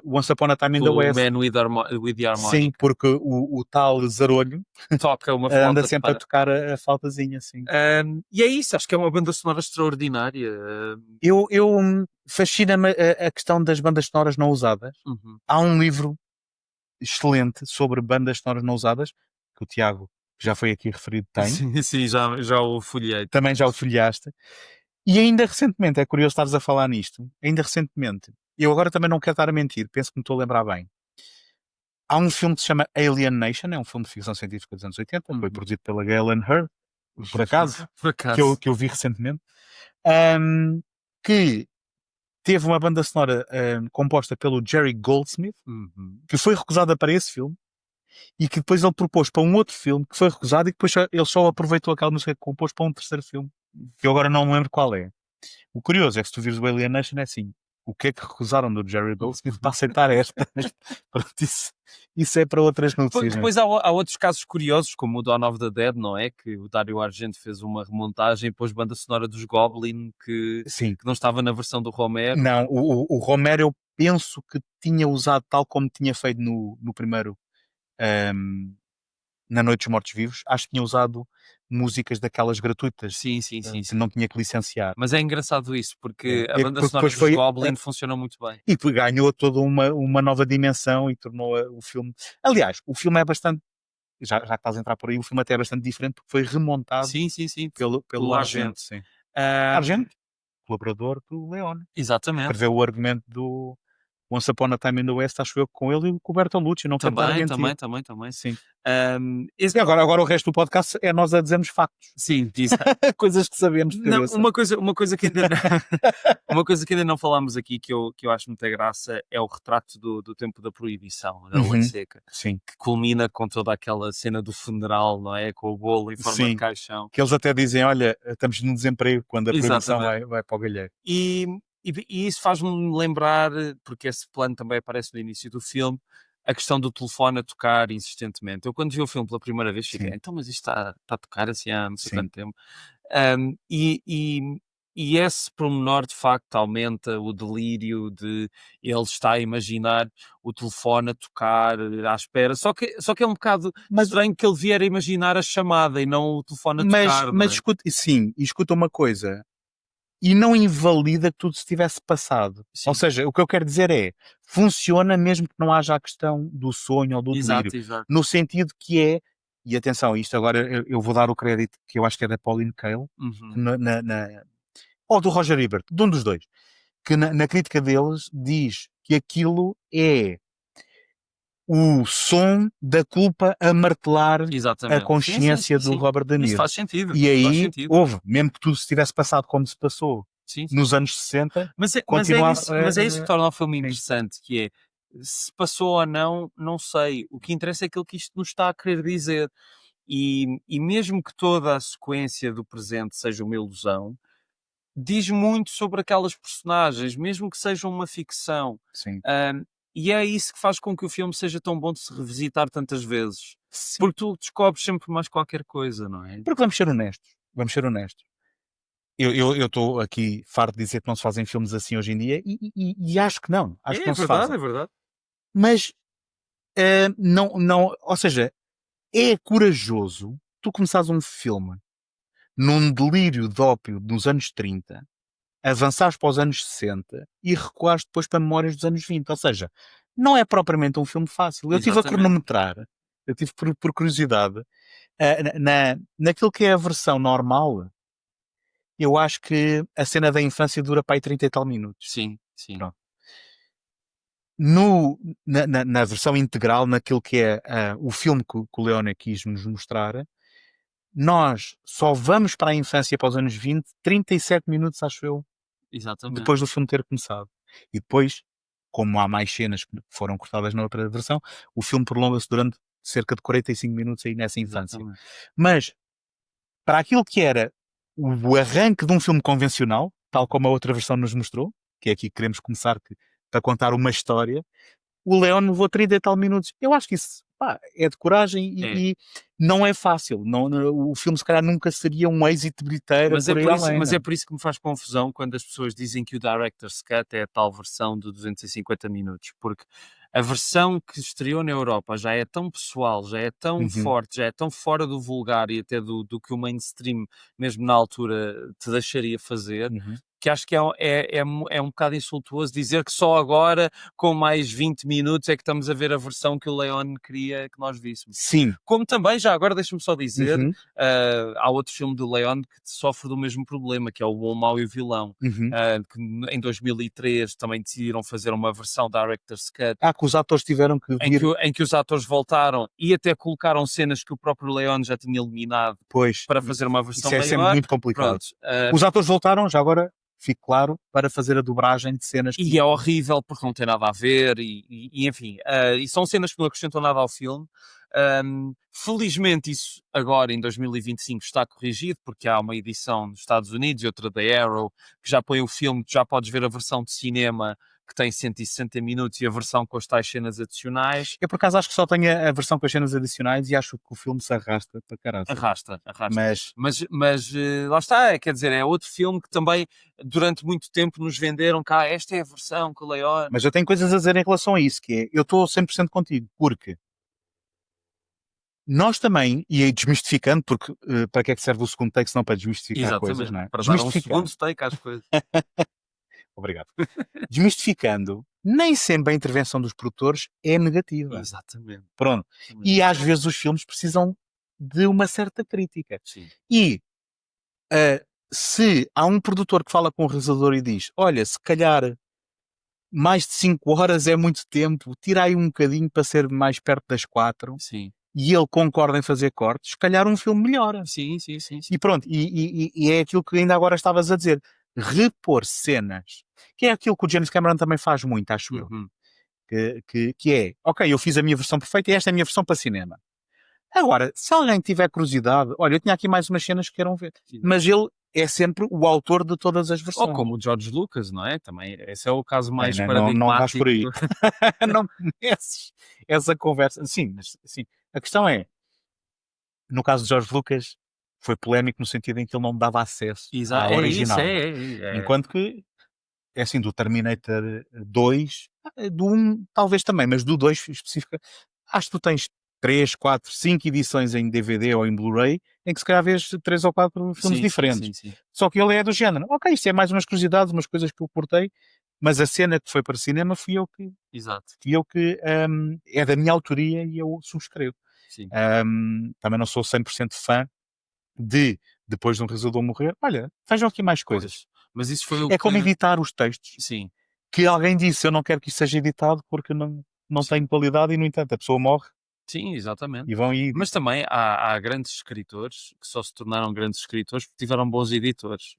Once Upon a Time in the O West. Man with the Harmonica. Sim, porque o tal Zarolho Toca uma flauta anda de sempre para- a tocar a flautazinha, sim. E é isso, acho que é uma banda sonora extraordinária. Eu fascina-me a questão das bandas sonoras não usadas. Uhum. Há um livro excelente sobre bandas sonoras não usadas, que o Tiago, que já foi aqui referido, tem. Sim, já o folhei. Também já o folheaste. E ainda recentemente, é curioso estares a falar nisto, ainda recentemente, eu agora também não quero estar a mentir, penso que me estou a lembrar bem. Há um filme que se chama Alien Nation, é um filme de ficção científica dos anos 80, foi Uhum. produzido pela Galen Hurd, por acaso, Por acaso. que eu vi recentemente, que teve uma banda sonora composta pelo Jerry Goldsmith, Uhum. que foi recusada para esse filme, e que depois ele propôs para um outro filme, que foi recusado, e que depois ele só aproveitou aquela música que compôs para um terceiro filme, que eu agora não me lembro qual é. O curioso é que se tu vires o Alien Nation é assim, o que é que recusaram do Jerry Goldsmith para aceitar esta? Pronto, isso é para outras notícias. Depois há outros casos curiosos, como o Dawn of the Dead, não é? Que o Dario Argento fez uma remontagem e pôs banda sonora dos Goblin que Sim. não estava na versão do Romero. Não, o Romero eu penso que tinha usado tal como tinha feito no primeiro Na Noite dos Mortos Vivos, acho que tinha usado músicas daquelas gratuitas Sim. que não tinha que licenciar. Mas é engraçado isso, porque É, a banda porque sonora depois dos foi- Goblin funcionou muito bem. E ganhou toda uma nova dimensão e tornou o filme. Aliás, o filme é bastante. Já que estás a entrar por aí, o filme até é bastante diferente porque foi remontado Sim. pelo pelo Argento. Sim. Ah, Argento, colaborador do Leone. exatamente. Escreveu o argumento do Once Upon a Time in the West, acho eu, com ele e com o Bertolucci. Não quero estar a mentir. Também. Sim. Esse- E agora o resto do podcast é nós a dizermos factos. Sim, exato. Coisas que sabemos de Não, cabeça. uma coisa que ainda uma coisa que ainda não falámos aqui que eu acho muita graça é o retrato do tempo da proibição, da lei seca, Sim. que culmina com toda aquela cena do funeral, não é? Com o bolo em forma Sim. de caixão. Que eles até dizem, olha, estamos no desemprego quando a proibição Exatamente. vai para o galheiro. E isso faz-me lembrar, porque esse plano também aparece no início do filme, a questão do telefone a tocar insistentemente. Eu quando vi o filme pela primeira vez fiquei, Sim. então mas isto está a tocar assim há não sei Sim. quanto tempo. E esse pormenor de facto aumenta o delírio de ele estar a imaginar o telefone a tocar à espera, só que é um bocado estranho que ele vier a imaginar a chamada e não o telefone a tocar. não Mas é? escuta, sim, e escuta uma coisa, e não invalida que tudo se tivesse passado. Sim. Ou seja, o que eu quero dizer é, funciona mesmo que não haja a questão do sonho ou do delírio. Exato. No sentido que é, e atenção, isto agora eu vou dar o crédito que eu acho que é da Pauline Kael, Uhum. ou do Roger Ebert, de um dos dois, que na crítica deles diz que aquilo é o som da culpa a martelar Exatamente. a consciência Sim. do Robert De Isso Niro. faz sentido. E faz aí, sentido. mesmo que tudo se tivesse passado como se passou Sim. nos anos 60, Mas é continua isso que torna o filme interessante, que é, se passou ou não, não sei. O que interessa é aquilo que isto nos está a querer dizer. E mesmo que toda a sequência do presente seja uma ilusão, diz muito sobre aquelas personagens, mesmo que sejam uma ficção. Sim. E é isso que faz com que o filme seja tão bom de se revisitar tantas vezes. Sim. Porque tu descobres sempre mais qualquer coisa, não é? Porque vamos ser honestos. Eu estou aqui farto de dizer que não se fazem filmes assim hoje em dia e acho que não. Acho que não se fazem. É verdade. Mas não, ou seja, é corajoso tu começares um filme num delírio de ópio dos anos 30, avançares para os anos 60 e recuares depois para memórias dos anos 20. Ou seja, não é propriamente um filme fácil. Eu estive a Exatamente. cronometrar, eu tive por curiosidade, naquilo que é a versão normal, eu acho que a cena da infância dura para aí 30 e tal minutos. Sim. Pronto. Na versão integral, naquilo que é o filme que o Leone quis nos mostrar, nós só vamos para a infância para os anos 20, 37 minutos, acho eu, Exatamente. depois do filme ter começado. E depois, como há mais cenas que foram cortadas na outra versão, o filme prolonga-se durante cerca de 45 minutos aí nessa infância. Exatamente. Mas, para aquilo que era o arranque de um filme convencional, tal como a outra versão nos mostrou, que é aqui que queremos começar para contar uma história, o Leone levou 30 e tal minutos. Eu acho que isso é de coragem e não é fácil. O filme, se calhar, nunca seria um êxito bilheteiro. Mas é por isso que me faz confusão quando as pessoas dizem que o Director's Cut é a tal versão de 250 minutos, porque a versão que estreou na Europa já é tão pessoal, já é tão forte, já é tão fora do vulgar e até do que o mainstream, mesmo na altura, te deixaria fazer, que acho que é um bocado insultuoso dizer que só agora, com mais 20 minutos, é que estamos a ver a versão que o Leone queria que nós víssemos. Sim. Como também, já agora deixa-me só dizer, há outro filme do Leone que sofre do mesmo problema, que é o Bom, o Mau e o Vilão, que em 2003 também decidiram fazer uma versão Director's Cut. Que os atores tiveram que vir... Em que os atores voltaram e até colocaram cenas que o próprio Leone já tinha eliminado para fazer uma versão maior. Isso é sempre muito complicado. Pronto, os atores voltaram, já agora... fique claro, para fazer a dobragem de cenas. E é horrível porque não tem nada a ver e enfim, e são cenas que não acrescentam nada ao filme. Felizmente isso agora em 2025 está corrigido, porque há uma edição nos Estados Unidos e outra da Arrow que já põe o filme, já podes ver a versão de cinema que tem 160 minutos e a versão com as tais cenas adicionais. Eu por acaso acho que só tenho a versão com as cenas adicionais e acho que o filme se arrasta para caralho. Arrasta. Mas Mas lá está, quer dizer, é outro filme que também durante muito tempo nos venderam cá, esta é a versão com o Leon. Mas eu tenho coisas a dizer em relação a isso, que é, eu estou 100% contigo, porque nós também, e aí desmistificando, porque para que é que serve o segundo take se não para desmistificar coisas, não é? Para dar um Desmistificando. segundo take às coisas. Obrigado. Desmistificando, nem sempre a intervenção dos produtores é negativa. Exatamente. Pronto. E às vezes os filmes precisam de uma certa crítica. Sim. E se há um produtor que fala com o realizador e diz, olha, se calhar mais de 5 horas é muito tempo, tira aí um bocadinho para ser mais perto das 4, Sim. e ele concorda em fazer cortes, se calhar um filme melhora. Sim. E pronto, e é aquilo que ainda agora estavas a dizer, repor cenas, que é aquilo que o James Cameron também faz muito, acho eu. Uhum. Que é, ok, eu fiz a minha versão perfeita e esta é a minha versão para cinema. Agora, se alguém tiver curiosidade, olha, eu tinha aqui mais umas cenas que queiram ver. Sim. Mas ele é sempre o autor de todas as versões. Ou como o George Lucas, não é? Também, esse é o caso mais não paradigmático. vais por aí. Não comeces essa conversa. Sim, mas sim. A questão é, no caso de George Lucas, foi polémico no sentido em que ele não dava acesso Exato. ao original. É. Enquanto que, é assim, do Terminator 2, do 1 talvez também, mas do 2 específica, acho que tu tens 3, 4, 5 edições em DVD ou em Blu-ray, em que se calhar vês 3 ou 4 filmes diferentes. Sim. Só que ele é do género. Ok, isto é mais umas curiosidades, umas coisas que eu cortei, mas a cena que foi para cinema fui eu que Exato. é da minha autoria e eu subscrevo. Sim. Também não sou 100% fã de, depois de um realizador morrer, olha, vejam aqui mais coisas. Mas isso foi o É como que... editar os textos. Sim. Que alguém disse, eu não quero que isso seja editado porque não tem qualidade e, no entanto, a pessoa morre Sim, exatamente. e vão e... Mas também há grandes escritores que só se tornaram grandes escritores porque tiveram bons editores.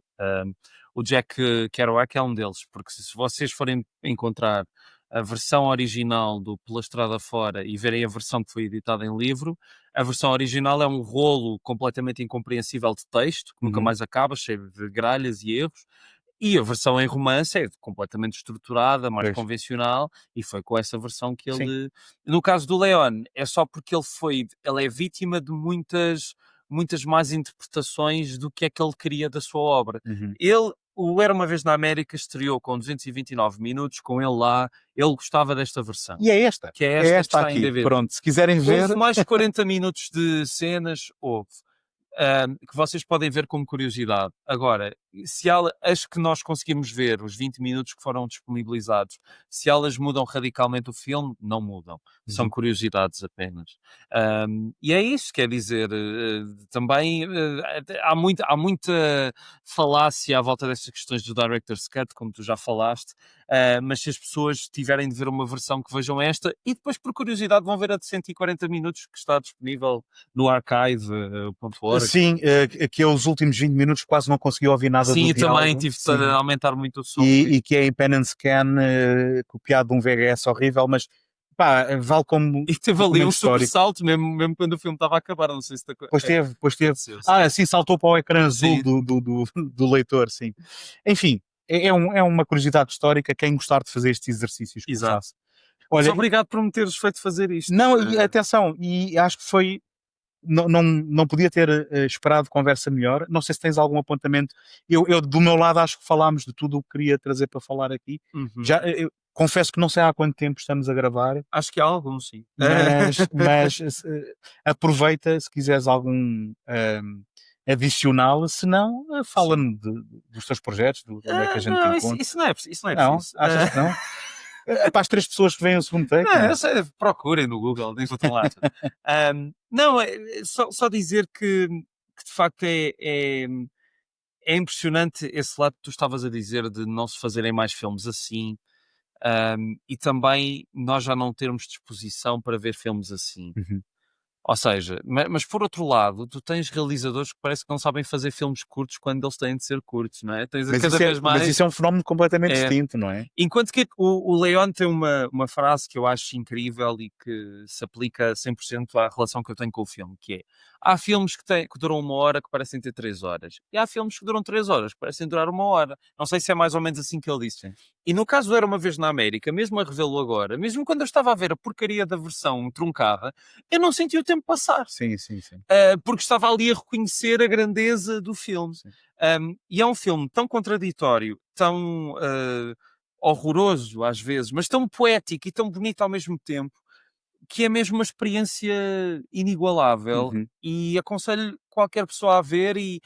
O Jack Kerouac é um deles, porque se vocês forem encontrar a versão original do Pela Estrada Fora e verem a versão que foi editada em livro, a versão original é um rolo completamente incompreensível de texto, que nunca mais acaba, cheio de gralhas e erros. E a versão em romance é completamente estruturada, mais Pois. convencional, e foi com essa versão que ele... No caso do Leon, é só porque ele é vítima de muitas más interpretações do que é que ele queria da sua obra. O Era Uma Vez na América estreou com 229 minutos, com ele lá, ele gostava desta versão. E é esta. Que é esta que está aqui. em DVD. Pronto, se quiserem ver... Houve mais de 40 minutos de cenas, que vocês podem ver como curiosidade. Agora, se as que nós conseguimos ver, os 20 minutos que foram disponibilizados, se elas mudam radicalmente o filme, não mudam. São curiosidades apenas. E é isso, quer dizer, também há muita falácia à volta destas questões do Director's Cut, como tu já falaste, mas se as pessoas tiverem de ver uma versão que vejam esta, e depois por curiosidade vão ver a de 140 minutos que está disponível no archive.org. Sim, que os últimos 20 minutos quase não consegui ouvir nada do Sim, eu diálogo. também tive de aumentar muito o som. E que é em pen and scan, copiado de um VHS horrível, mas pá, vale como... E teve ali um histórico. sobressalto, mesmo quando o filme estava a acabar, não sei se... Pois teve. Sim. Assim saltou para o ecrã azul Sim. do leitor, sim. Enfim, é uma curiosidade histórica, quem gostar de fazer estes exercícios que Exato. faça. Olha, Mas obrigado por me teres feito fazer isto. não, e atenção, e acho que foi... Não podia ter esperado conversa melhor. Não sei se tens algum apontamento. Eu do meu lado, acho que falámos de tudo o que queria trazer para falar aqui. Eu confesso que não sei há quanto tempo estamos a gravar. Acho que há alguns, sim. Mas aproveita se quiseres algum adicional. Se não, fala-me dos teus projetos, de onde é que a gente te encontra. Isso não é preciso. Achas que não? Para as 3 pessoas que vêm o segundo take. Procurem no Google, encontram lá. Não, só dizer que de facto é impressionante esse lado que tu estavas a dizer de não se fazerem mais filmes assim, e também nós já não termos disposição para ver filmes assim. Ou seja, mas por outro lado, tu tens realizadores que parece que não sabem fazer filmes curtos quando eles têm de ser curtos, não é? Tens Mas cada vez mais. isso é um fenómeno completamente É. distinto, não é? Enquanto que o Leon tem uma frase que eu acho incrível e que se aplica 100% à relação que eu tenho com o filme, que é: há filmes que duram 1 hora que parecem ter 3 horas, e há filmes que duram 3 horas que parecem durar 1 hora. Não sei se é mais ou menos assim que ele disse. Sim. E no caso do Era Uma Vez na América, mesmo a revê-lo agora, mesmo quando eu estava a ver a porcaria da versão truncada, eu não senti o tempo passar. Sim. Porque estava ali a reconhecer a grandeza do filme. E é um filme tão contraditório, tão horroroso às vezes, mas tão poético e tão bonito ao mesmo tempo, que é mesmo uma experiência inigualável. Uhum. E aconselho qualquer pessoa a ver e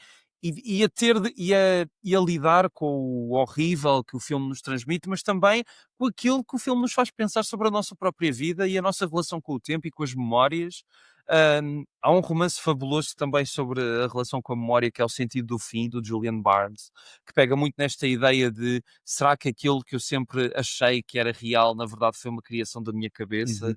a ter e a lidar com o horrível que o filme nos transmite, mas também com aquilo que o filme nos faz pensar sobre a nossa própria vida e a nossa relação com o tempo e com as memórias. Há um romance fabuloso também sobre a relação com a memória, que é O Sentido do Fim, do Julian Barnes, que pega muito nesta ideia de: será que aquilo que eu sempre achei que era real, na verdade foi uma criação da minha cabeça?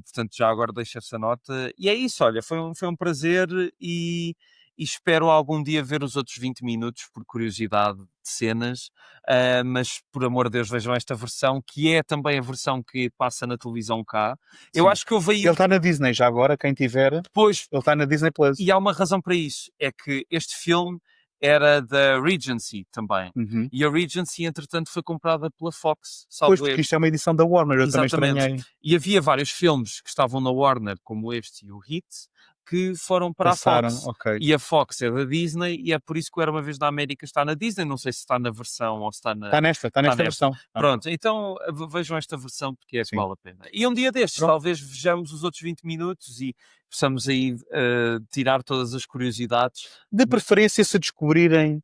Portanto, já agora deixo essa nota. E é isso, olha, foi um prazer e espero algum dia ver os outros 20 minutos, por curiosidade de cenas, mas por amor de Deus vejam esta versão, que é também a versão que passa na televisão cá. Eu Sim. acho que eu veio Ele está na Disney já agora, quem tiver, depois, ele está na Disney Plus. e há uma razão para isso, é que este filme era da Regency também. Uhum. E a Regency, entretanto, foi comprada pela Fox, Pois, salvo porque erro. isto é uma edição da Warner, eu também Exatamente. estranhei. E havia vários filmes que estavam na Warner, como este e o Hit, que foram para Passaram, a Fox. ok. E a Fox é da Disney, e é por isso que o Era Uma Vez na América está na Disney. Não sei se está na versão ou se está na... Está nesta nesta. versão. Pronto, então vejam esta versão porque é que Sim. vale a pena. E um dia destes, Pronto. talvez vejamos os outros 20 minutos e possamos aí tirar todas as curiosidades. De preferência, se descobrirem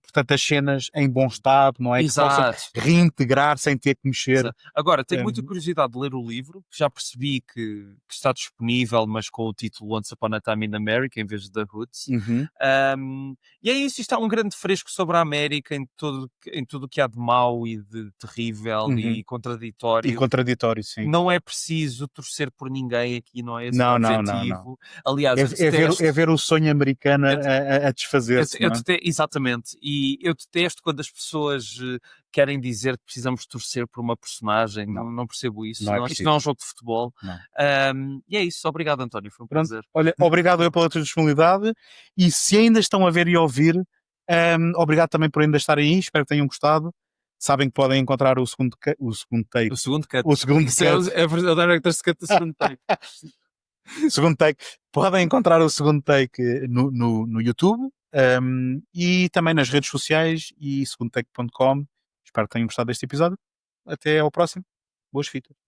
portanto, as cenas em bom estado, não é? Que possam Exato. reintegrar sem ter que mexer. Exato. Agora, tenho muita Hum. curiosidade de ler o livro, que já percebi que está disponível, mas com o título Once Upon a Time in America, em vez de The Hoods. Uhum. E é isso, isto é um grande fresco sobre a América, em tudo o que há de mau e de terrível e contraditório. E contraditório, sim. Não é preciso torcer por ninguém aqui, não é esse Não, o não, objetivo. Aliás, eu É detesto... ver o sonho americano a desfazer-se. não é? Exatamente, e eu detesto quando as pessoas querem dizer que precisamos torcer por uma personagem. Não percebo isso. Não é Isto preciso. não é um jogo de futebol. Não. E é isso. Obrigado, António. Foi um Pronto. prazer. Olha, obrigado eu pela tua disponibilidade e se ainda estão a ver e a ouvir, obrigado também por ainda estarem aí, espero que tenham gostado. Sabem que podem encontrar o segundo take. O segundo cut. O segundo Isso é cut. a verdadeira cut do segundo take. Segundo take. Podem encontrar o segundo take no YouTube e também nas redes sociais e segundotake.com. Espero que tenham gostado deste episódio. Até ao próximo. Boas fitas.